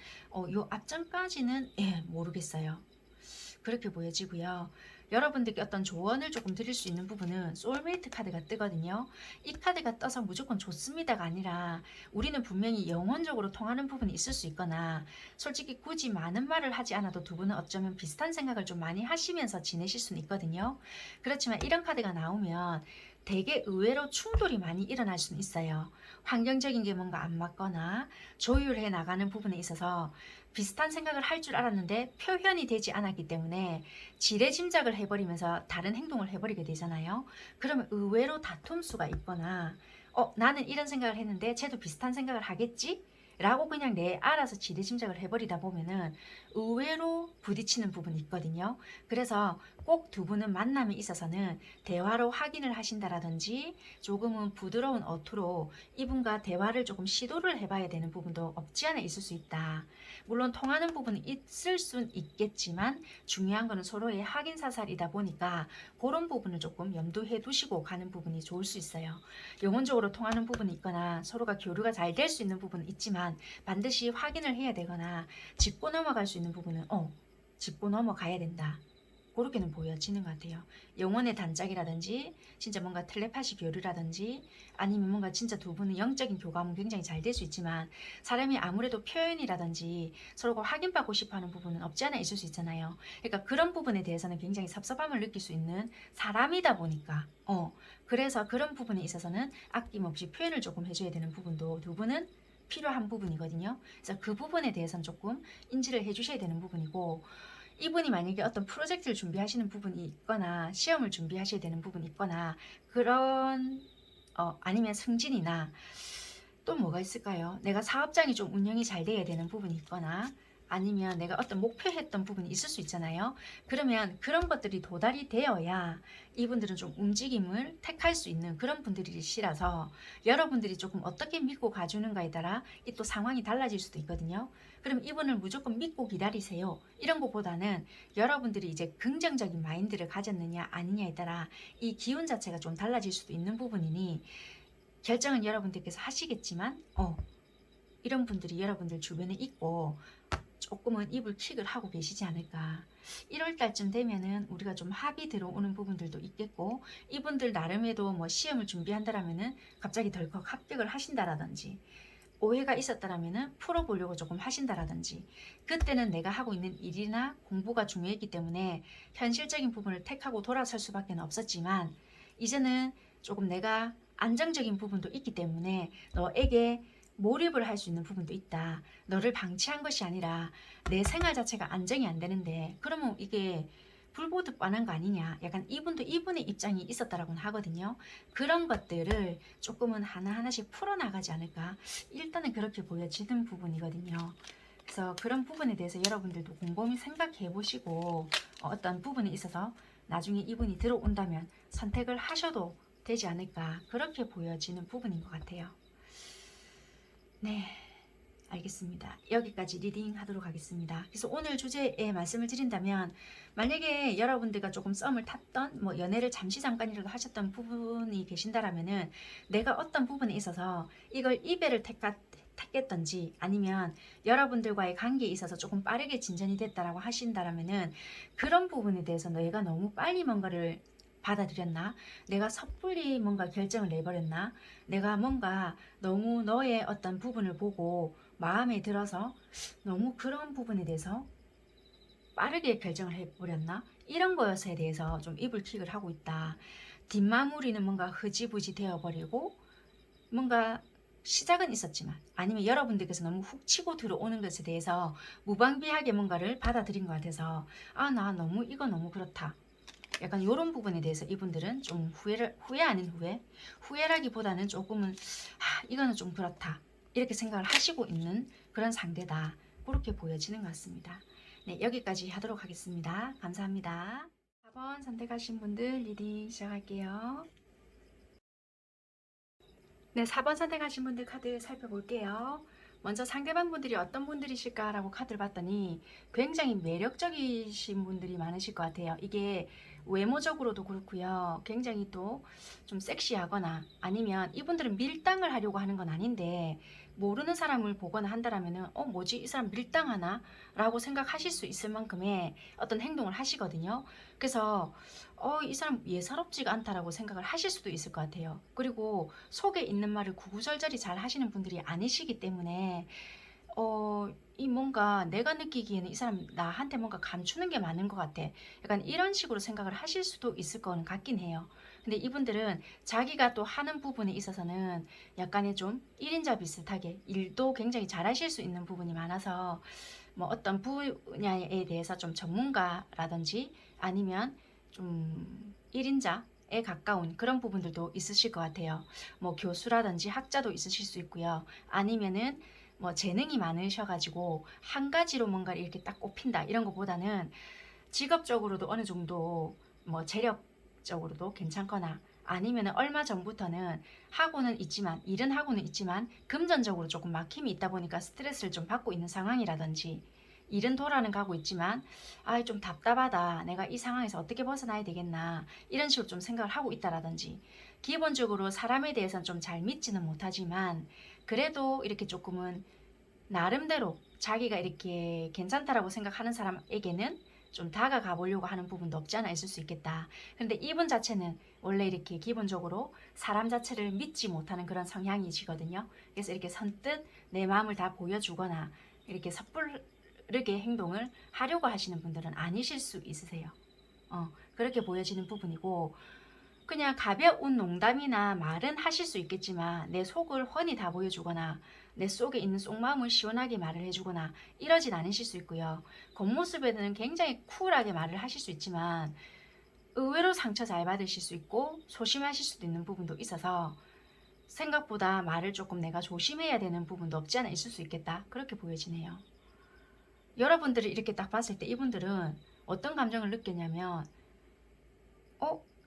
[SPEAKER 2] 요 앞전까지는 모르겠어요. 그렇게 보여지고요. 여러분들께 어떤 조언을 조금 드릴 수 있는 부분은 소울메이트 카드가 뜨거든요. 이 카드가 떠서 무조건 좋습니다가 아니라 우리는 분명히 영혼적으로 통하는 부분이 있을 수 있거나, 솔직히 굳이 많은 말을 하지 않아도 두 분은 어쩌면 비슷한 생각을 좀 많이 하시면서 지내실 수는 있거든요. 그렇지만 이런 카드가 나오면 되게 의외로 충돌이 많이 일어날 수는 있어요. 환경적인 게 뭔가 안 맞거나 조율해 나가는 부분에 있어서 비슷한 생각을 할 줄 알았는데 표현이 되지 않았기 때문에 지레짐작을 해버리면서 다른 행동을 해버리게 되잖아요. 그러면 의외로 다툼수가 있거나 나는 이런 생각을 했는데 쟤도 비슷한 생각을 하겠지? 라고 그냥 알아서 지레짐작을 해버리다 보면은 의외로 부딪히는 부분이 있거든요. 그래서 꼭 두 분은 만남에 있어서는 대화로 확인을 하신다라든지 조금은 부드러운 어투로 이분과 대화를 조금 시도를 해봐야 되는 부분도 없지 않아 있을 수 있다. 물론 통하는 부분은 있을 순 있겠지만 중요한 거는 서로의 확인 사살이다 보니까 그런 부분을 조금 염두해 두시고 가는 부분이 좋을 수 있어요. 영혼적으로 통하는 부분이 있거나 서로가 교류가 잘 될 수 있는 부분은 있지만 반드시 확인을 해야 되거나 짚고 넘어갈 수 있는 부분은 짚고 넘어가야 된다. 그렇게는 보여지는 것 같아요. 영혼의 단짝이라든지 진짜 뭔가 텔레파시 교류라든지 아니면 뭔가 진짜 두 분의 영적인 교감은 굉장히 잘 될 수 있지만, 사람이 아무래도 표현이라든지 서로가 확인받고 싶어하는 부분은 없지 않아 있을 수 있잖아요. 그러니까 그런 부분에 대해서는 굉장히 섭섭함을 느낄 수 있는 사람이다 보니까 그래서 그런 부분에 있어서는 아낌없이 표현을 조금 해줘야 되는 부분도 두 분은 필요한 부분이거든요. 그래서 그 부분에 대해서는 조금 인지를 해주셔야 되는 부분이고, 이분이 만약에 어떤 프로젝트를 준비하시는 부분이 있거나 시험을 준비하셔야 되는 부분이 있거나 그런 아니면 승진이나 또 뭐가 있을까요? 내가 사업장이 좀 운영이 잘 돼야 되는 부분이 있거나 아니면 내가 어떤 목표했던 부분이 있을 수 있잖아요. 그러면 그런 것들이 도달이 되어야 이분들은 좀 움직임을 택할 수 있는 그런 분들이시라서 여러분들이 조금 어떻게 믿고 가주는가에 따라 이 또 상황이 달라질 수도 있거든요. 그럼 이분을 무조건 믿고 기다리세요, 이런 것보다는 여러분들이 이제 긍정적인 마인드를 가졌느냐 아니냐에 따라 이 기운 자체가 좀 달라질 수도 있는 부분이니 결정은 여러분들께서 하시겠지만 이런 분들이 여러분들 주변에 있고 조금은 입을 킥을 하고 계시지 않을까. 1월 달쯤 되면은 우리가 좀 합이 들어오는 부분들도 있겠고, 이분들 나름에도 뭐 시험을 준비한다라면은 갑자기 덜컥 합격을 하신다라든지 오해가 있었다라면은 풀어보려고 조금 하신다라든지, 그때는 내가 하고 있는 일이나 공부가 중요했기 때문에 현실적인 부분을 택하고 돌아설 수밖에 없었지만 이제는 조금 내가 안정적인 부분도 있기 때문에 너에게 몰입을 할 수 있는 부분도 있다. 너를 방치한 것이 아니라 내 생활 자체가 안정이 안 되는데 그러면 이게 불보듯 뻔한 거 아니냐. 약간 이분도 이분의 입장이 있었다라고는 하거든요. 그런 것들을 조금은 하나하나씩 풀어나가지 않을까. 일단은 그렇게 보여지는 부분이거든요. 그래서 그런 부분에 대해서 여러분들도 곰곰이 생각해 보시고 어떤 부분에 있어서 나중에 이분이 들어온다면 선택을 하셔도 되지 않을까. 그렇게 보여지는 부분인 것 같아요. 네, 알겠습니다. 여기까지 리딩 하도록 하겠습니다. 그래서 오늘 주제에 말씀을 드린다면, 만약에 여러분들과 조금 썸을 탔던 뭐 연애를 잠깐이라도 하셨던 부분이 계신다라면은 내가 어떤 부분에 있어서 이걸 이별을 택했던지 아니면 여러분들과의 관계에 있어서 조금 빠르게 진전이 됐다라고 하신다라면은 그런 부분에 대해서 너희가 너무 빨리 뭔가를 받아들였나? 내가 섣불리 뭔가 결정을 내버렸나? 내가 뭔가 너무 너의 어떤 부분을 보고 마음에 들어서 너무 그런 부분에 대해서 빠르게 결정을 해버렸나? 이런 것에 대해서 좀 이불킥을 하고 있다. 뒷마무리는 뭔가 흐지부지 되어버리고 뭔가 시작은 있었지만 아니면 여러분들께서 너무 훅 치고 들어오는 것에 대해서 무방비하게 뭔가를 받아들인 것 같아서 나 너무 이거 너무 그렇다. 약간 이런 부분에 대해서 이분들은 좀 후회 아닌 후회라기보다는 조금은 이거는 좀 그렇다. 이렇게 생각을 하시고 있는 그런 상대다. 그렇게 보여지는 것 같습니다. 네, 여기까지 하도록 하겠습니다. 감사합니다. 4번 선택하신 분들 리딩 시작할게요. 네, 4번 선택하신 분들 카드 살펴볼게요. 먼저 상대방 분들이 어떤 분들이실까라고 카드를 봤더니 굉장히 매력적이신 분들이 많으실 것 같아요. 이게 외모적으로도 그렇고요. 굉장히 또 좀 섹시하거나 아니면 이분들은 밀당을 하려고 하는 건 아닌데 모르는 사람을 보거나 한다라면은 뭐지 이 사람 밀당하나? 라고 생각하실 수 있을 만큼의 어떤 행동을 하시거든요. 그래서 이 사람 예사롭지가 않다라고 생각을 하실 수도 있을 것 같아요. 그리고 속에 있는 말을 구구절절히 잘 하시는 분들이 아니시기 때문에 이 뭔가 내가 느끼기에는 이 사람 나한테 뭔가 감추는 게 많은 것 같아. 약간 이런 식으로 생각을 하실 수도 있을 거는 같긴 해요. 근데 이분들은 자기가 또 하는 부분에 있어서는 약간의 좀 1인자 비슷하게 일도 굉장히 잘하실 수 있는 부분이 많아서 뭐 어떤 분야에 대해서 좀 전문가라든지 아니면 좀 1인자에 가까운 그런 부분들도 있으실 것 같아요. 뭐 교수라든지 학자도 있으실 수 있고요. 아니면은 뭐 재능이 많으셔가지고 한 가지로 뭔가 이렇게 딱 꼽힌다 이런 것보다는 직업적으로도 어느 정도 뭐 재력적으로도 괜찮거나 아니면 얼마 전부터는 하고는 있지만 일은 하고는 있지만 금전적으로 조금 막힘이 있다 보니까 스트레스를 좀 받고 있는 상황이라든지 일은 돌아는 가고 있지만 좀 답답하다 내가 이 상황에서 어떻게 벗어나야 되겠나 이런 식으로 좀 생각을 하고 있다라든지 기본적으로 사람에 대해서는 좀 잘 믿지는 못하지만 그래도 이렇게 조금은 나름대로 자기가 이렇게 괜찮다라고 생각하는 사람에게는 좀 다가가 보려고 하는 부분도 없지 않아 있을 수 있겠다. 그런데 이분 자체는 원래 이렇게 기본적으로 사람 자체를 믿지 못하는 그런 성향이시거든요. 그래서 이렇게 선뜻 내 마음을 다 보여주거나 이렇게 섣부르게 행동을 하려고 하시는 분들은 아니실 수 있으세요. 그렇게 보여지는 부분이고 그냥 가벼운 농담이나 말은 하실 수 있겠지만 내 속을 훤히 다 보여주거나 내 속에 있는 속마음을 시원하게 말을 해주거나 이러진 않으실 수 있고요. 겉모습에는 굉장히 쿨하게 말을 하실 수 있지만 의외로 상처 잘 받으실 수 있고 소심하실 수도 있는 부분도 있어서 생각보다 말을 조금 내가 조심해야 되는 부분도 없지 않아 있을 수 있겠다. 그렇게 보여지네요. 여러분들이 이렇게 딱 봤을 때 이분들은 어떤 감정을 느꼈냐면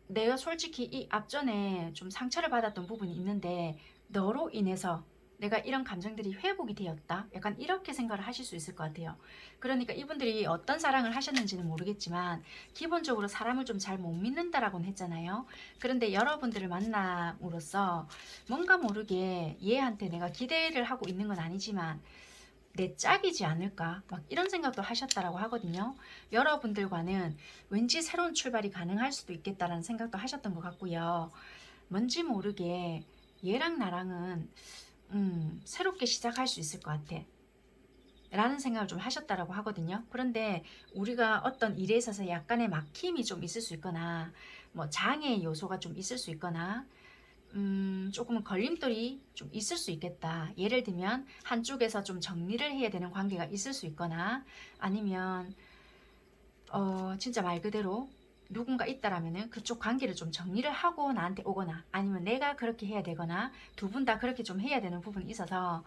[SPEAKER 2] 내가 솔직히 이 앞전에 좀 상처를 받았던 부분이 있는데 너로 인해서 내가 이런 감정들이 회복이 되었다. 약간 이렇게 생각을 하실 수 있을 것 같아요. 그러니까 이분들이 어떤 사랑을 하셨는지는 모르겠지만 기본적으로 사람을 좀 잘 못 믿는다라고는 했잖아요. 그런데 여러분들을 만남으로써 뭔가 모르게 얘한테 내가 기대를 하고 있는 건 아니지만 내 짝이지 않을까 막 이런 생각도 하셨다라고 하거든요. 여러분들과는 왠지 새로운 출발이 가능할 수도 있겠다라는 생각도 하셨던 것 같고요. 뭔지 모르게 얘랑 나랑은 새롭게 시작할 수 있을 것 같아 라는 생각을 좀 하셨다라고 하거든요. 그런데 우리가 어떤 일에 있어서 약간의 막힘이 좀 있을 수 있거나 뭐 장애 요소가 좀 있을 수 있거나 조금은 걸림돌이 좀 있을 수 있겠다. 예를 들면 한쪽에서 좀 정리를 해야 되는 관계가 있을 수 있거나 아니면 진짜 말 그대로 누군가 있다라면은 그쪽 관계를 좀 정리를 하고 나한테 오거나 아니면 내가 그렇게 해야 되거나 두 분 다 그렇게 좀 해야 되는 부분이 있어서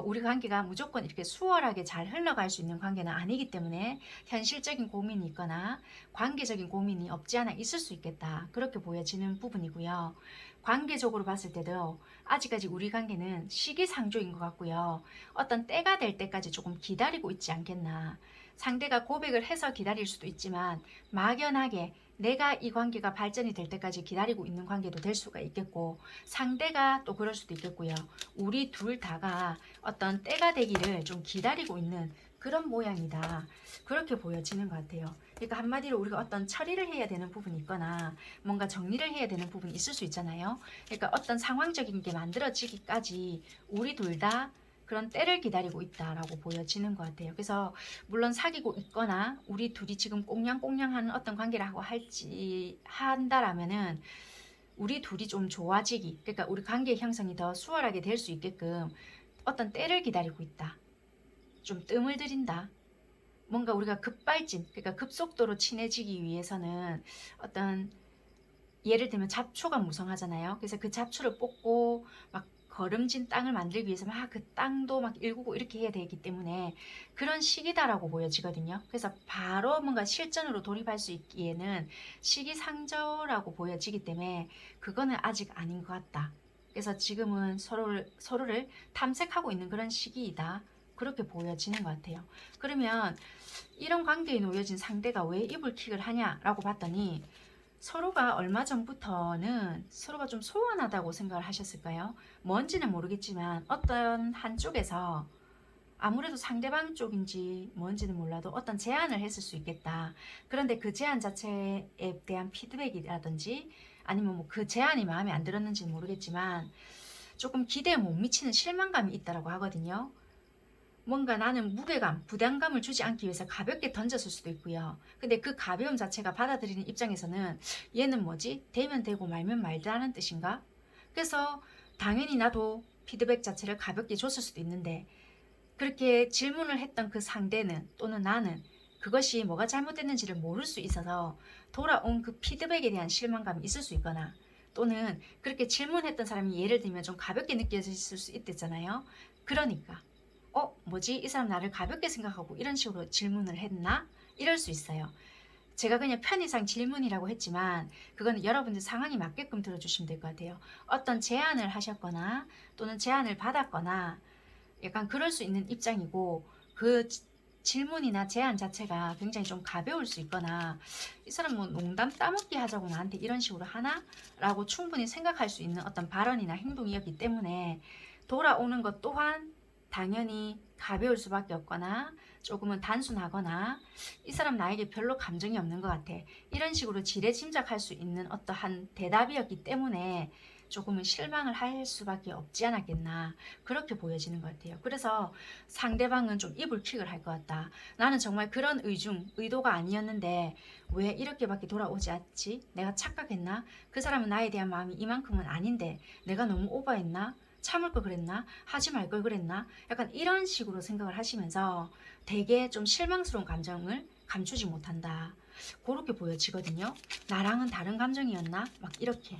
[SPEAKER 2] 우리 관계가 무조건 이렇게 수월하게 잘 흘러갈 수 있는 관계는 아니기 때문에 현실적인 고민이 있거나 관계적인 고민이 없지 않아 있을 수 있겠다. 그렇게 보여지는 부분이고요. 관계적으로 봤을 때도 아직까지 우리 관계는 시기상조인 것 같고요. 어떤 때가 될 때까지 조금 기다리고 있지 않겠나. 상대가 고백을 해서 기다릴 수도 있지만 막연하게 내가 이 관계가 발전이 될 때까지 기다리고 있는 관계도 될 수가 있겠고 상대가 또 그럴 수도 있겠고요. 우리 둘 다가 어떤 때가 되기를 좀 기다리고 있는 그런 모양이다. 그렇게 보여지는 것 같아요. 그러니까 한마디로 우리가 어떤 처리를 해야 되는 부분이 있거나 뭔가 정리를 해야 되는 부분이 있을 수 있잖아요. 그러니까 어떤 상황적인 게 만들어지기까지 우리 둘 다 그런 때를 기다리고 있다라고 보여지는 것 같아요. 그래서 물론 사귀고 있거나 우리 둘이 지금 꽁냥꽁냥하는 어떤 관계라고 한다라면은 우리 둘이 좀 좋아지기, 그러니까 우리 관계 형성이 더 수월하게 될 수 있게끔 어떤 때를 기다리고 있다. 좀 뜸을 들인다. 뭔가 우리가 급발진, 그러니까 급속도로 친해지기 위해서는 어떤 예를 들면 잡초가 무성하잖아요. 그래서 그 잡초를 뽑고 막 거름진 땅을 만들기 위해서 막 그 땅도 막 일구고 이렇게 해야 되기 때문에 그런 시기다라고 보여지거든요. 그래서 바로 뭔가 실전으로 돌입할 수 있기에는 시기상조라고 보여지기 때문에 그거는 아직 아닌 것 같다. 그래서 지금은 서로를 탐색하고 있는 그런 시기이다. 그렇게 보여지는 것 같아요. 그러면 이런 관계에 놓여진 상대가 왜 이불킥을 하냐라고 봤더니 서로가 얼마 전부터는 서로가 좀 소원하다고 생각을 하셨을까요? 뭔지는 모르겠지만 어떤 한쪽에서 아무래도 상대방 쪽인지 뭔지는 몰라도 어떤 제안을 했을 수 있겠다. 그런데 그 제안 자체에 대한 피드백이라든지 아니면 뭐 그 제안이 마음에 안 들었는지는 모르겠지만 조금 기대에 못 미치는 실망감이 있다라고 하거든요. 뭔가 나는 무게감, 부담감을 주지 않기 위해서 가볍게 던졌을 수도 있고요. 근데 그 가벼움 자체가 받아들이는 입장에서는 얘는 뭐지? 되면 되고 말면 말다라는 뜻인가? 그래서 당연히 나도 피드백 자체를 가볍게 줬을 수도 있는데 그렇게 질문을 했던 그 상대는 또는 나는 그것이 뭐가 잘못됐는지를 모를 수 있어서 돌아온 그 피드백에 대한 실망감이 있을 수 있거나 또는 그렇게 질문했던 사람이 예를 들면 좀 가볍게 느껴질 수 있댔잖아요. 그러니까 뭐지? 이 사람 나를 가볍게 생각하고 이런 식으로 질문을 했나? 이럴 수 있어요. 제가 그냥 편의상 질문이라고 했지만 그거는 여러분들 상황이 맞게끔 들어주시면 될 것 같아요. 어떤 제안을 하셨거나 또는 제안을 받았거나 약간 그럴 수 있는 입장이고 그 질문이나 제안 자체가 굉장히 좀 가벼울 수 있거나 이 사람 뭐 농담 따먹기 하자고 나한테 이런 식으로 하나? 라고 충분히 생각할 수 있는 어떤 발언이나 행동이었기 때문에 돌아오는 것 또한 당연히 가벼울 수밖에 없거나 조금은 단순하거나 이 사람 나에게 별로 감정이 없는 것 같아. 이런 식으로 지레짐작할 수 있는 어떠한 대답이었기 때문에 조금은 실망을 할 수밖에 없지 않았겠나 그렇게 보여지는 것 같아요. 그래서 상대방은 좀 이불킥을 할 것 같다. 나는 정말 그런 의도가 아니었는데 왜 이렇게밖에 돌아오지 않지? 내가 착각했나? 그 사람은 나에 대한 마음이 이만큼은 아닌데 내가 너무 오버했나? 참을 걸 그랬나? 하지 말 걸 그랬나? 약간 이런 식으로 생각을 하시면서 되게 좀 실망스러운 감정을 감추지 못한다. 그렇게 보여지거든요. 나랑은 다른 감정이었나? 막 이렇게.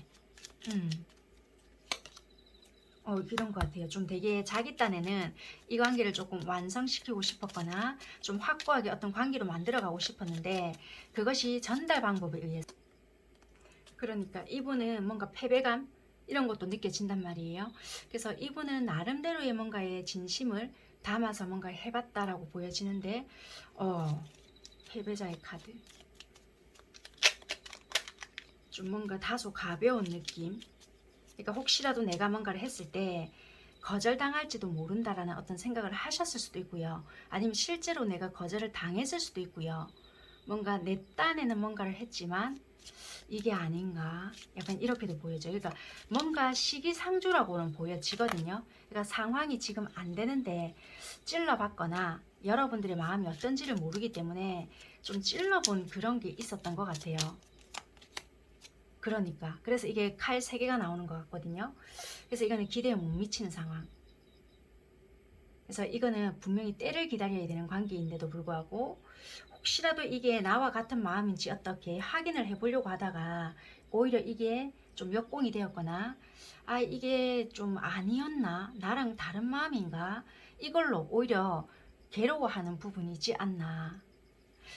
[SPEAKER 2] 이런 것 같아요. 좀 되게 자기 딴에는 이 관계를 조금 완성시키고 싶었거나 좀 확고하게 어떤 관계로 만들어가고 싶었는데 그것이 전달 방법에 의해서 그러니까 이분은 뭔가 패배감 이런 것도 느껴진단 말이에요. 그래서 이분은 나름대로의 뭔가의 진심을 담아서 뭔가 해봤다라고 보여지는데 패배자의 카드 좀 뭔가 다소 가벼운 느낌. 그러니까 혹시라도 내가 뭔가를 했을 때 거절당할지도 모른다라는 어떤 생각을 하셨을 수도 있고요. 아니면 실제로 내가 거절을 당했을 수도 있고요. 뭔가 내 딴에는 뭔가를 했지만 이게 아닌가 약간 이렇게도 보여져요. 그러니까 뭔가 시기상조라고는 보여지거든요. 그러니까 상황이 지금 안 되는데 찔러봤거나 여러분들의 마음이 어떤지를 모르기 때문에 좀 찔러본 그런 게 있었던 것 같아요. 그러니까 그래서 이게 칼 3개가 나오는 것 같거든요. 그래서 이거는 기대에 못 미치는 상황. 그래서 이거는 분명히 때를 기다려야 되는 관계인데도 불구하고 혹시라도 이게 나와 같은 마음인지 어떻게 확인을 해보려고 하다가 오히려 이게 좀 역공이 되었거나 이게 좀 아니었나? 나랑 다른 마음인가? 이걸로 오히려 괴로워하는 부분이지 않나?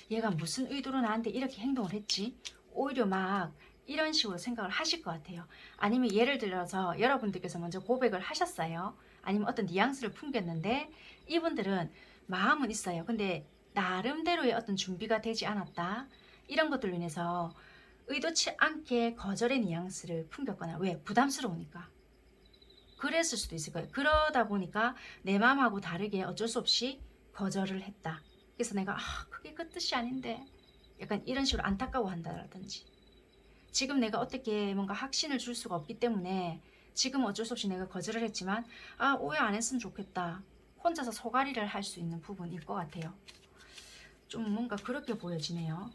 [SPEAKER 2] 얘가 무슨 의도로 나한테 이렇게 행동을 했지? 오히려 막 이런 식으로 생각을 하실 것 같아요. 아니면 예를 들어서 여러분들께서 먼저 고백을 하셨어요. 아니면 어떤 뉘앙스를 풍겼는데 이분들은 마음은 있어요. 근데 나름대로의 어떤 준비가 되지 않았다. 이런 것들로 인해서 의도치 않게 거절의 뉘앙스를 풍겼거나 왜? 부담스러우니까. 그랬을 수도 있을 거예요. 그러다 보니까 내 마음하고 다르게 어쩔 수 없이 거절을 했다. 그래서 내가 그게 그 뜻이 아닌데 약간 이런 식으로 안타까워한다라든지 지금 내가 어떻게 뭔가 확신을 줄 수가 없기 때문에 지금 어쩔 수 없이 내가 거절을 했지만 오해 안 했으면 좋겠다. 혼자서 소가리를 할 수 있는 부분일 것 같아요. 좀 뭔가 그렇게 보여지네요.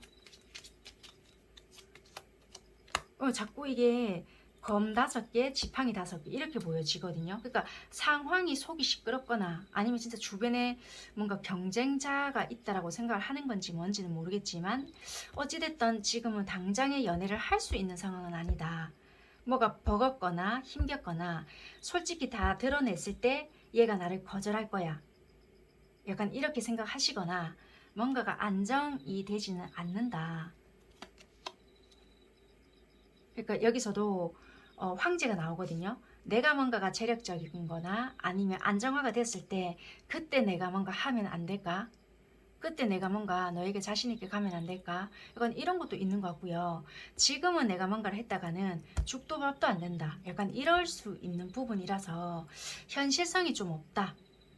[SPEAKER 2] 자꾸 이게 검 5개, 지팡이 5개 이렇게 보여지거든요. 그러니까 상황이 속이 시끄럽거나 아니면 진짜 주변에 뭔가 경쟁자가 있다라고 생각을 하는 건지 뭔지는 모르겠지만 어찌됐든 지금은 당장의 연애를 할 수 있는 상황은 아니다. 뭐가 버겁거나 힘겹거나 솔직히 다 드러냈을 때 얘가 나를 거절할 거야. 약간 이렇게 생각하시거나 뭔가가 안정이 되지는 않는다. 그러니까 여기서도 황제가 나오거든요. 내가 뭔가가 재력적인 거나 아니면 안정화가 됐을 때 그때 내가 뭔가 하면 안 될까? 그때 내가 뭔가 너에게 자신 있게 가면 안 될까? 약간 이런 것도 있는 것 같고요. 지금은 내가 뭔가를 했다가는 죽도 밥도 안 된다. 약간 이럴 수 있는 부분이라서 현실성이 좀 없다.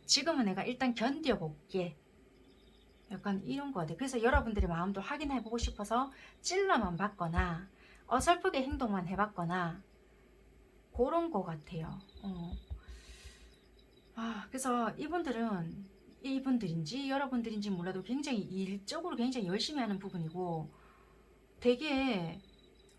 [SPEAKER 2] 지금은 내가 일단 견뎌볼게. 약간 이런 거 같아요. 그래서 여러분들의 마음도 확인해보고 싶어서 찔러만 봤거나 어설프게 행동만 해봤거나 그런 거 같아요. 그래서 이분들인지 여러분들인지 몰라도 굉장히 일적으로 굉장히 열심히 하는 부분이고 되게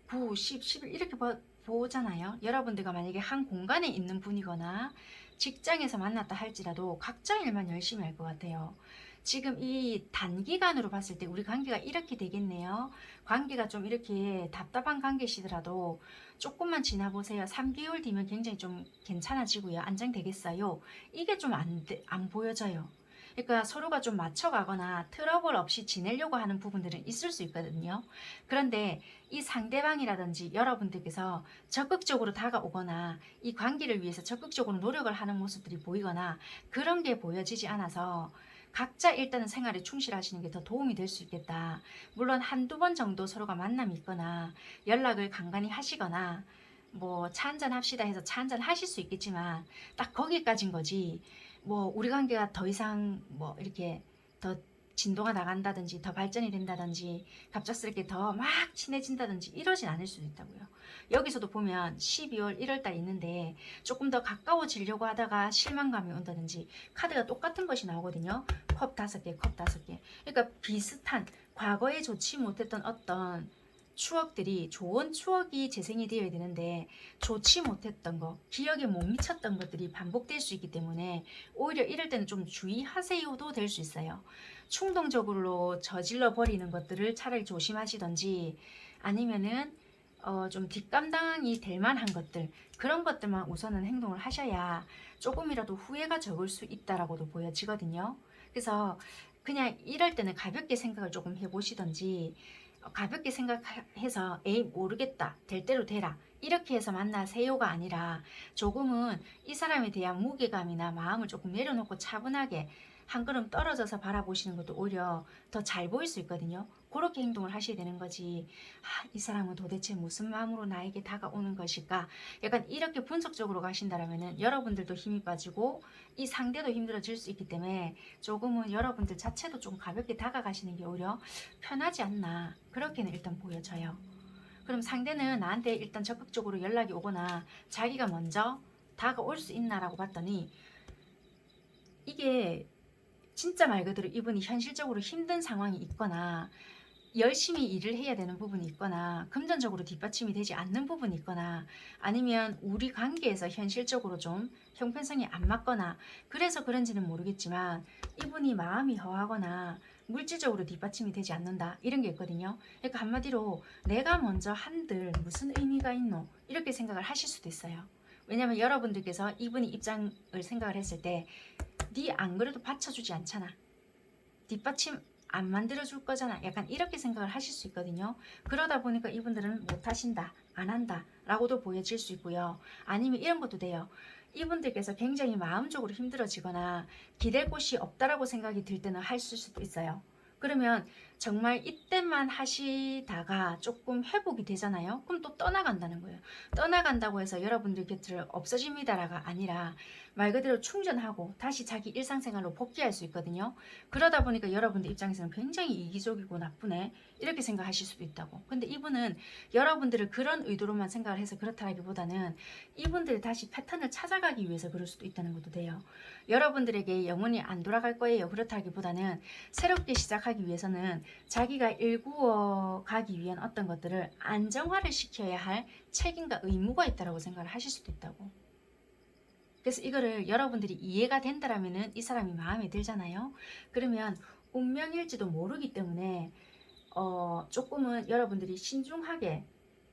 [SPEAKER 2] 9, 10, 11 이렇게 보잖아요. 여러분들과 만약에 한 공간에 있는 분이거나 직장에서 만났다 할지라도 각자 일만 열심히 할 것 같아요. 지금 이 단기간으로 봤을 때 우리 관계가 이렇게 되겠네요. 관계가 좀 이렇게 답답한 관계시더라도 조금만 지나보세요. 3개월 뒤면 굉장히 좀 괜찮아지고요. 안정되겠어요. 이게 좀 안 보여져요. 그러니까 서로가 좀 맞춰가거나 트러블 없이 지내려고 하는 부분들은 있을 수 있거든요. 그런데 이 상대방이라든지 여러분들께서 적극적으로 다가오거나 이 관계를 위해서 적극적으로 노력을 하는 모습들이 보이거나 그런 게 보여지지 않아서 각자 일단은 생활에 충실하시는 게 더 도움이 될 수 있겠다. 물론 한두 번 정도 서로가 만남이 있거나 연락을 간간히 하시거나 뭐 차 한잔 합시다 해서 차 한잔 하실 수 있겠지만 딱 거기까진 거지. 뭐 우리 관계가 더 이상 뭐 이렇게 더 진도가 나간다든지 더 발전이 된다든지 갑작스럽게 더 막 친해진다든지 이러진 않을 수도 있다고요. 여기서도 보면 12월 1월달 있는데 조금 더 가까워지려고 하다가 실망감이 온다든지 카드가 똑같은 것이 나오거든요. 컵 5개, 컵 5개. 그러니까 비슷한 과거에 좋지 못했던 어떤 추억들이 좋은 추억이 재생이 되어야 되는데 좋지 못했던 거, 기억에 못 미쳤던 것들이 반복될 수 있기 때문에 오히려 이럴 때는 좀 주의하세요도 될 수 있어요. 충동적으로 저질러 버리는 것들을 차라리 조심하시던지 아니면은 좀 뒷감당이 될 만한 것들 그런 것들만 우선은 행동을 하셔야 조금이라도 후회가 적을 수 있다라고도 보여지거든요. 그래서 그냥 이럴 때는 가볍게 생각을 조금 해보시던지 가볍게 생각해서 에이 모르겠다 될 대로 되라 이렇게 해서 만나세요가 아니라 조금은 이 사람에 대한 무게감이나 마음을 조금 내려놓고 차분하게 한 걸음 떨어져서 바라보시는 것도 오히려 더 잘 보일 수 있거든요. 그렇게 행동을 하셔야 되는 거지. 이 사람은 도대체 무슨 마음으로 나에게 다가오는 것일까? 약간 이렇게 분석적으로 가신다라면은 여러분들도 힘이 빠지고 이 상대도 힘들어질 수 있기 때문에 조금은 여러분들 자체도 좀 가볍게 다가가시는 게 오히려 편하지 않나. 그렇게는 일단 보여져요. 그럼 상대는 나한테 일단 적극적으로 연락이 오거나 자기가 먼저 다가올 수 있나라고 봤더니 이게 진짜 말 그대로 이분이 현실적으로 힘든 상황이 있거나 열심히 일을 해야 되는 부분이 있거나 금전적으로 뒷받침이 되지 않는 부분이 있거나 아니면 우리 관계에서 현실적으로 좀 형편성이 안 맞거나 그래서 그런지는 모르겠지만 이분이 마음이 허하거나 물질적으로 뒷받침이 되지 않는다 이런 게 있거든요. 그러니까 한마디로 내가 먼저 한들 무슨 의미가 있노 이렇게 생각을 하실 수도 있어요. 왜냐면 여러분들께서 이분이 입장을 생각을 했을 때 네 안 그래도 받쳐주지 않잖아. 뒷받침 안 만들어줄 거잖아. 약간 이렇게 생각을 하실 수 있거든요. 그러다 보니까 이분들은 못하신다, 안 한다 라고도 보여질 수 있고요. 아니면 이런 것도 돼요. 이분들께서 굉장히 마음적으로 힘들어지거나 기댈 곳이 없다라고 생각이 들 때는 하실 수도 있어요. 그러면 정말 이때만 하시다가 조금 회복이 되잖아요. 그럼 또 떠나간다는 거예요. 떠나간다고 해서 여러분들 곁을 없어집니다라가 아니라 말 그대로 충전하고 다시 자기 일상생활로 복귀할 수 있거든요. 그러다 보니까 여러분들 입장에서는 굉장히 이기적이고 나쁘네 이렇게 생각하실 수도 있다고. 근데 이분은 여러분들을 그런 의도로만 생각을 해서 그렇다기보다는 이분들이 다시 패턴을 찾아가기 위해서 그럴 수도 있다는 것도 돼요. 여러분들에게 영원히 안 돌아갈 거예요 그렇다기보다는 새롭게 시작하기 가기 위해서는 자기가 일구어 가기 위한 어떤 것들을 안정화를 시켜야 할 책임과 의무가 있다고 생각을 하실 수도 있다고. 그래서 이거를 여러분들이 이해가 된다라면은 이 사람이 마음에 들잖아요. 그러면 운명일지도 모르기 때문에 조금은 여러분들이 신중하게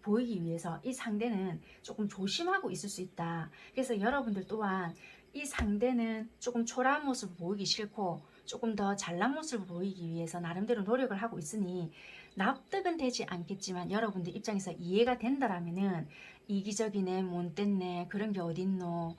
[SPEAKER 2] 보이기 위해서 이 상대는 조금 조심하고 있을 수 있다. 그래서 여러분들 또한 이 상대는 조금 초라한 모습을 보이기 싫고 조금 더 잘난 모습을 보이기 위해서 나름대로 노력을 하고 있으니 납득은 되지 않겠지만 여러분들 입장에서 이해가 된다라면은 이기적이네, 못됐네, 그런 게 어딨노,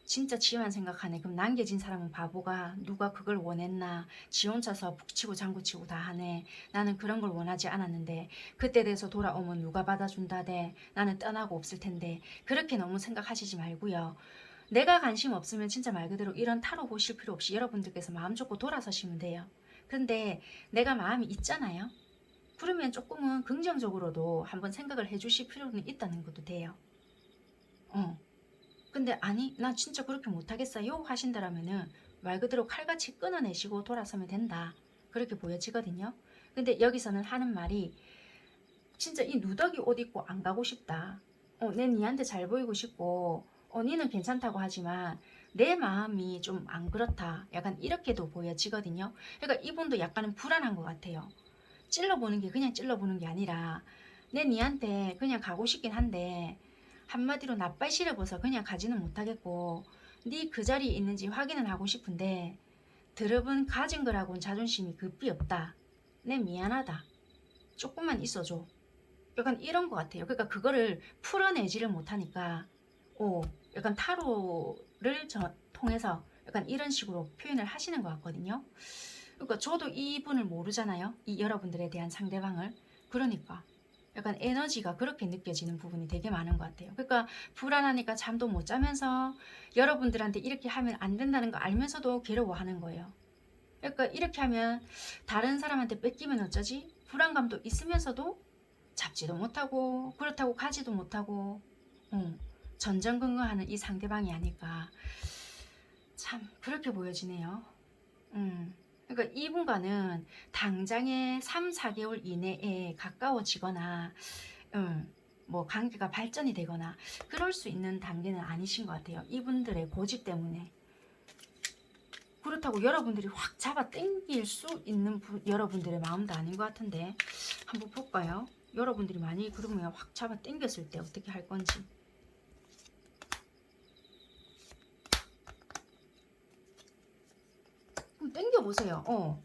[SPEAKER 2] 진짜 지만 생각하네. 그럼 남겨진 사람은 바보가 누가 그걸 원했나, 지 혼자서 북치고 장구치고 다 하네. 나는 그런 걸 원하지 않았는데 그때 돼서 돌아오면 누가 받아준다대. 나는 떠나고 없을 텐데. 그렇게 너무 생각하시지 말고요. 내가 관심 없으면 진짜 말 그대로 이런 타로 보실 필요 없이 여러분들께서 마음 잡고 돌아서시면 돼요. 근데 내가 마음이 있잖아요. 그러면 조금은 긍정적으로도 한번 생각을 해주실 필요는 있다는 것도 돼요. 근데 아니 나 진짜 그렇게 못하겠어요 하신다라면은 말 그대로 칼같이 끊어내시고 돌아서면 된다. 그렇게 보여지거든요. 근데 여기서는 하는 말이 진짜 이 누더기 옷 입고 안 가고 싶다. 내 니한테 잘 보이고 싶고 니는 괜찮다고 하지만 내 마음이 좀 안 그렇다. 약간 이렇게도 보여지거든요. 그러니까 이분도 약간은 불안한 것 같아요. 찔러보는 게 그냥 찔러보는 게 아니라 내 니한테 그냥 가고 싶긴 한데 한마디로 낯발 시려봐서 그냥 가지는 못하겠고 네 그 자리에 있는지 확인은 하고 싶은데 드럽은 가진 거라고는 자존심이 급히 없다. 내 미안하다. 조금만 있어줘. 약간 이런 것 같아요. 그러니까 그거를 풀어내지를 못하니까 약간 타로를 통해서 약간 이런 식으로 표현을 하시는 것 같거든요. 그러니까 저도 이분을 모르잖아요. 이 여러분들에 대한 상대방을. 그러니까 약간 에너지가 그렇게 느껴지는 부분이 되게 많은 것 같아요. 그러니까 불안하니까 잠도 못 자면서 여러분들한테 이렇게 하면 안 된다는 거 알면서도 괴로워하는 거예요. 그러니까 이렇게 하면 다른 사람한테 뺏기면 어쩌지? 불안감도 있으면서도 잡지도 못하고 그렇다고 가지도 못하고 전전긍긍하는 이 상대방이 아닐까. 참 그렇게 보여지네요. 그러니까 이분과는 당장에 3, 4개월 이내에 가까워지거나 뭐 관계가 발전이 되거나 그럴 수 있는 단계는 아니신 것 같아요. 이분들의 고집 때문에. 그렇다고 여러분들이 확 잡아 당길 수 있는 여러분들의 마음도 아닌 것 같은데 한번 볼까요? 여러분들이 만약에 그러면 확 잡아 당겼을 때 어떻게 할 건지. 그럼 당겨보세요.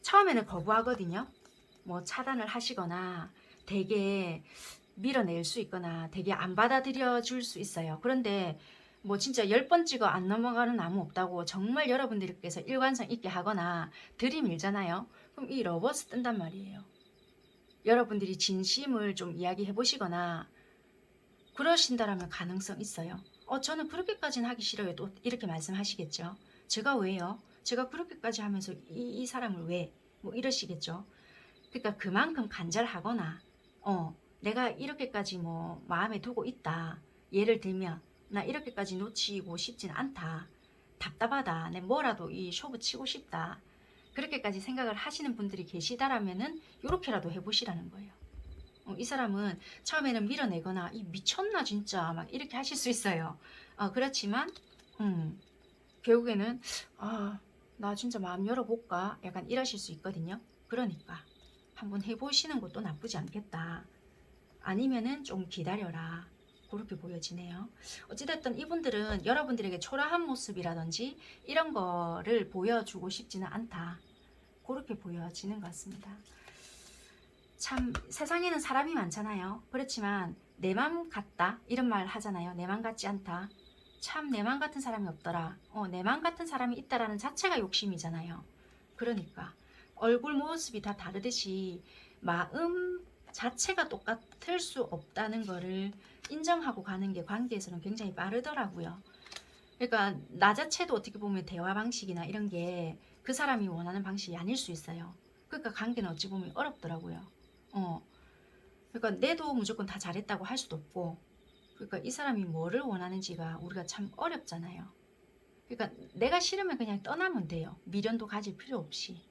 [SPEAKER 2] 처음에는 거부하거든요. 뭐 차단을 하시거나 되게 밀어낼 수 있거나 되게 안 받아들여 줄 수 있어요. 그런데 뭐 진짜 10번 찍어 안 넘어가는 나무 없다고 정말 여러분들께서 일관성 있게 하거나 들이밀잖아요. 그럼 이 러버스 뜬단 말이에요. 여러분들이 진심을 좀 이야기해 보시거나 그러신다라면 가능성 있어요. 저는 그렇게까지는 하기 싫어요. 또 이렇게 말씀하시겠죠. 제가 왜요? 제가 그렇게까지 하면서 이 사람을 왜? 뭐 이러시겠죠. 그러니까 그만큼 간절하거나 내가 이렇게까지 뭐 마음에 두고 있다. 예를 들면 나 이렇게까지 놓치고 싶진 않다. 답답하다. 내 뭐라도 이 쇼부 치고 싶다. 그렇게까지 생각을 하시는 분들이 계시다라면은 이렇게라도 해보시라는 거예요. 이 사람은 처음에는 밀어내거나 이 미쳤나 진짜 막 이렇게 하실 수 있어요. 그렇지만 결국에는 나 진짜 마음 열어볼까 약간 이러실 수 있거든요. 그러니까 한번 해보시는 것도 나쁘지 않겠다. 아니면은 좀 기다려라. 그렇게 보여지네요. 어찌됐든 이분들은 여러분들에게 초라한 모습이라든지 이런 거를 보여주고 싶지는 않다. 그렇게 보여지는 것 같습니다. 참 세상에는 사람이 많잖아요. 그렇지만 내 맘 같다 이런 말 하잖아요. 내 맘 같지 않다. 참 내 맘 같은 사람이 없더라. 내 맘 같은 사람이 있다라는 자체가 욕심이잖아요. 그러니까 얼굴 모습이 다 다르듯이 마음 자체가 똑같을 수 없다는 거를 인정하고 가는 게 관계에서는 굉장히 빠르더라고요. 그러니까 나 자체도 어떻게 보면 대화 방식이나 이런 게 그 사람이 원하는 방식이 아닐 수 있어요. 그러니까 관계는 어찌 보면 어렵더라고요. 그러니까 내도 무조건 다 잘했다고 할 수도 없고, 그러니까 이 사람이 뭐를 원하는지가 우리가 참 어렵잖아요. 그러니까 내가 싫으면 그냥 떠나면 돼요. 미련도 가질 필요 없이.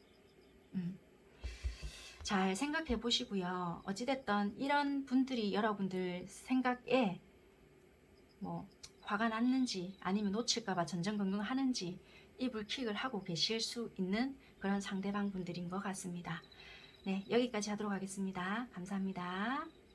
[SPEAKER 2] 잘 생각해 보시고요. 어찌됐든 이런 분들이 여러분들 생각에 뭐 화가 났는지 아니면 놓칠까봐 전전긍긍 하는지 이불킥을 하고 계실 수 있는 그런 상대방 분들인 것 같습니다. 네, 여기까지 하도록 하겠습니다. 감사합니다.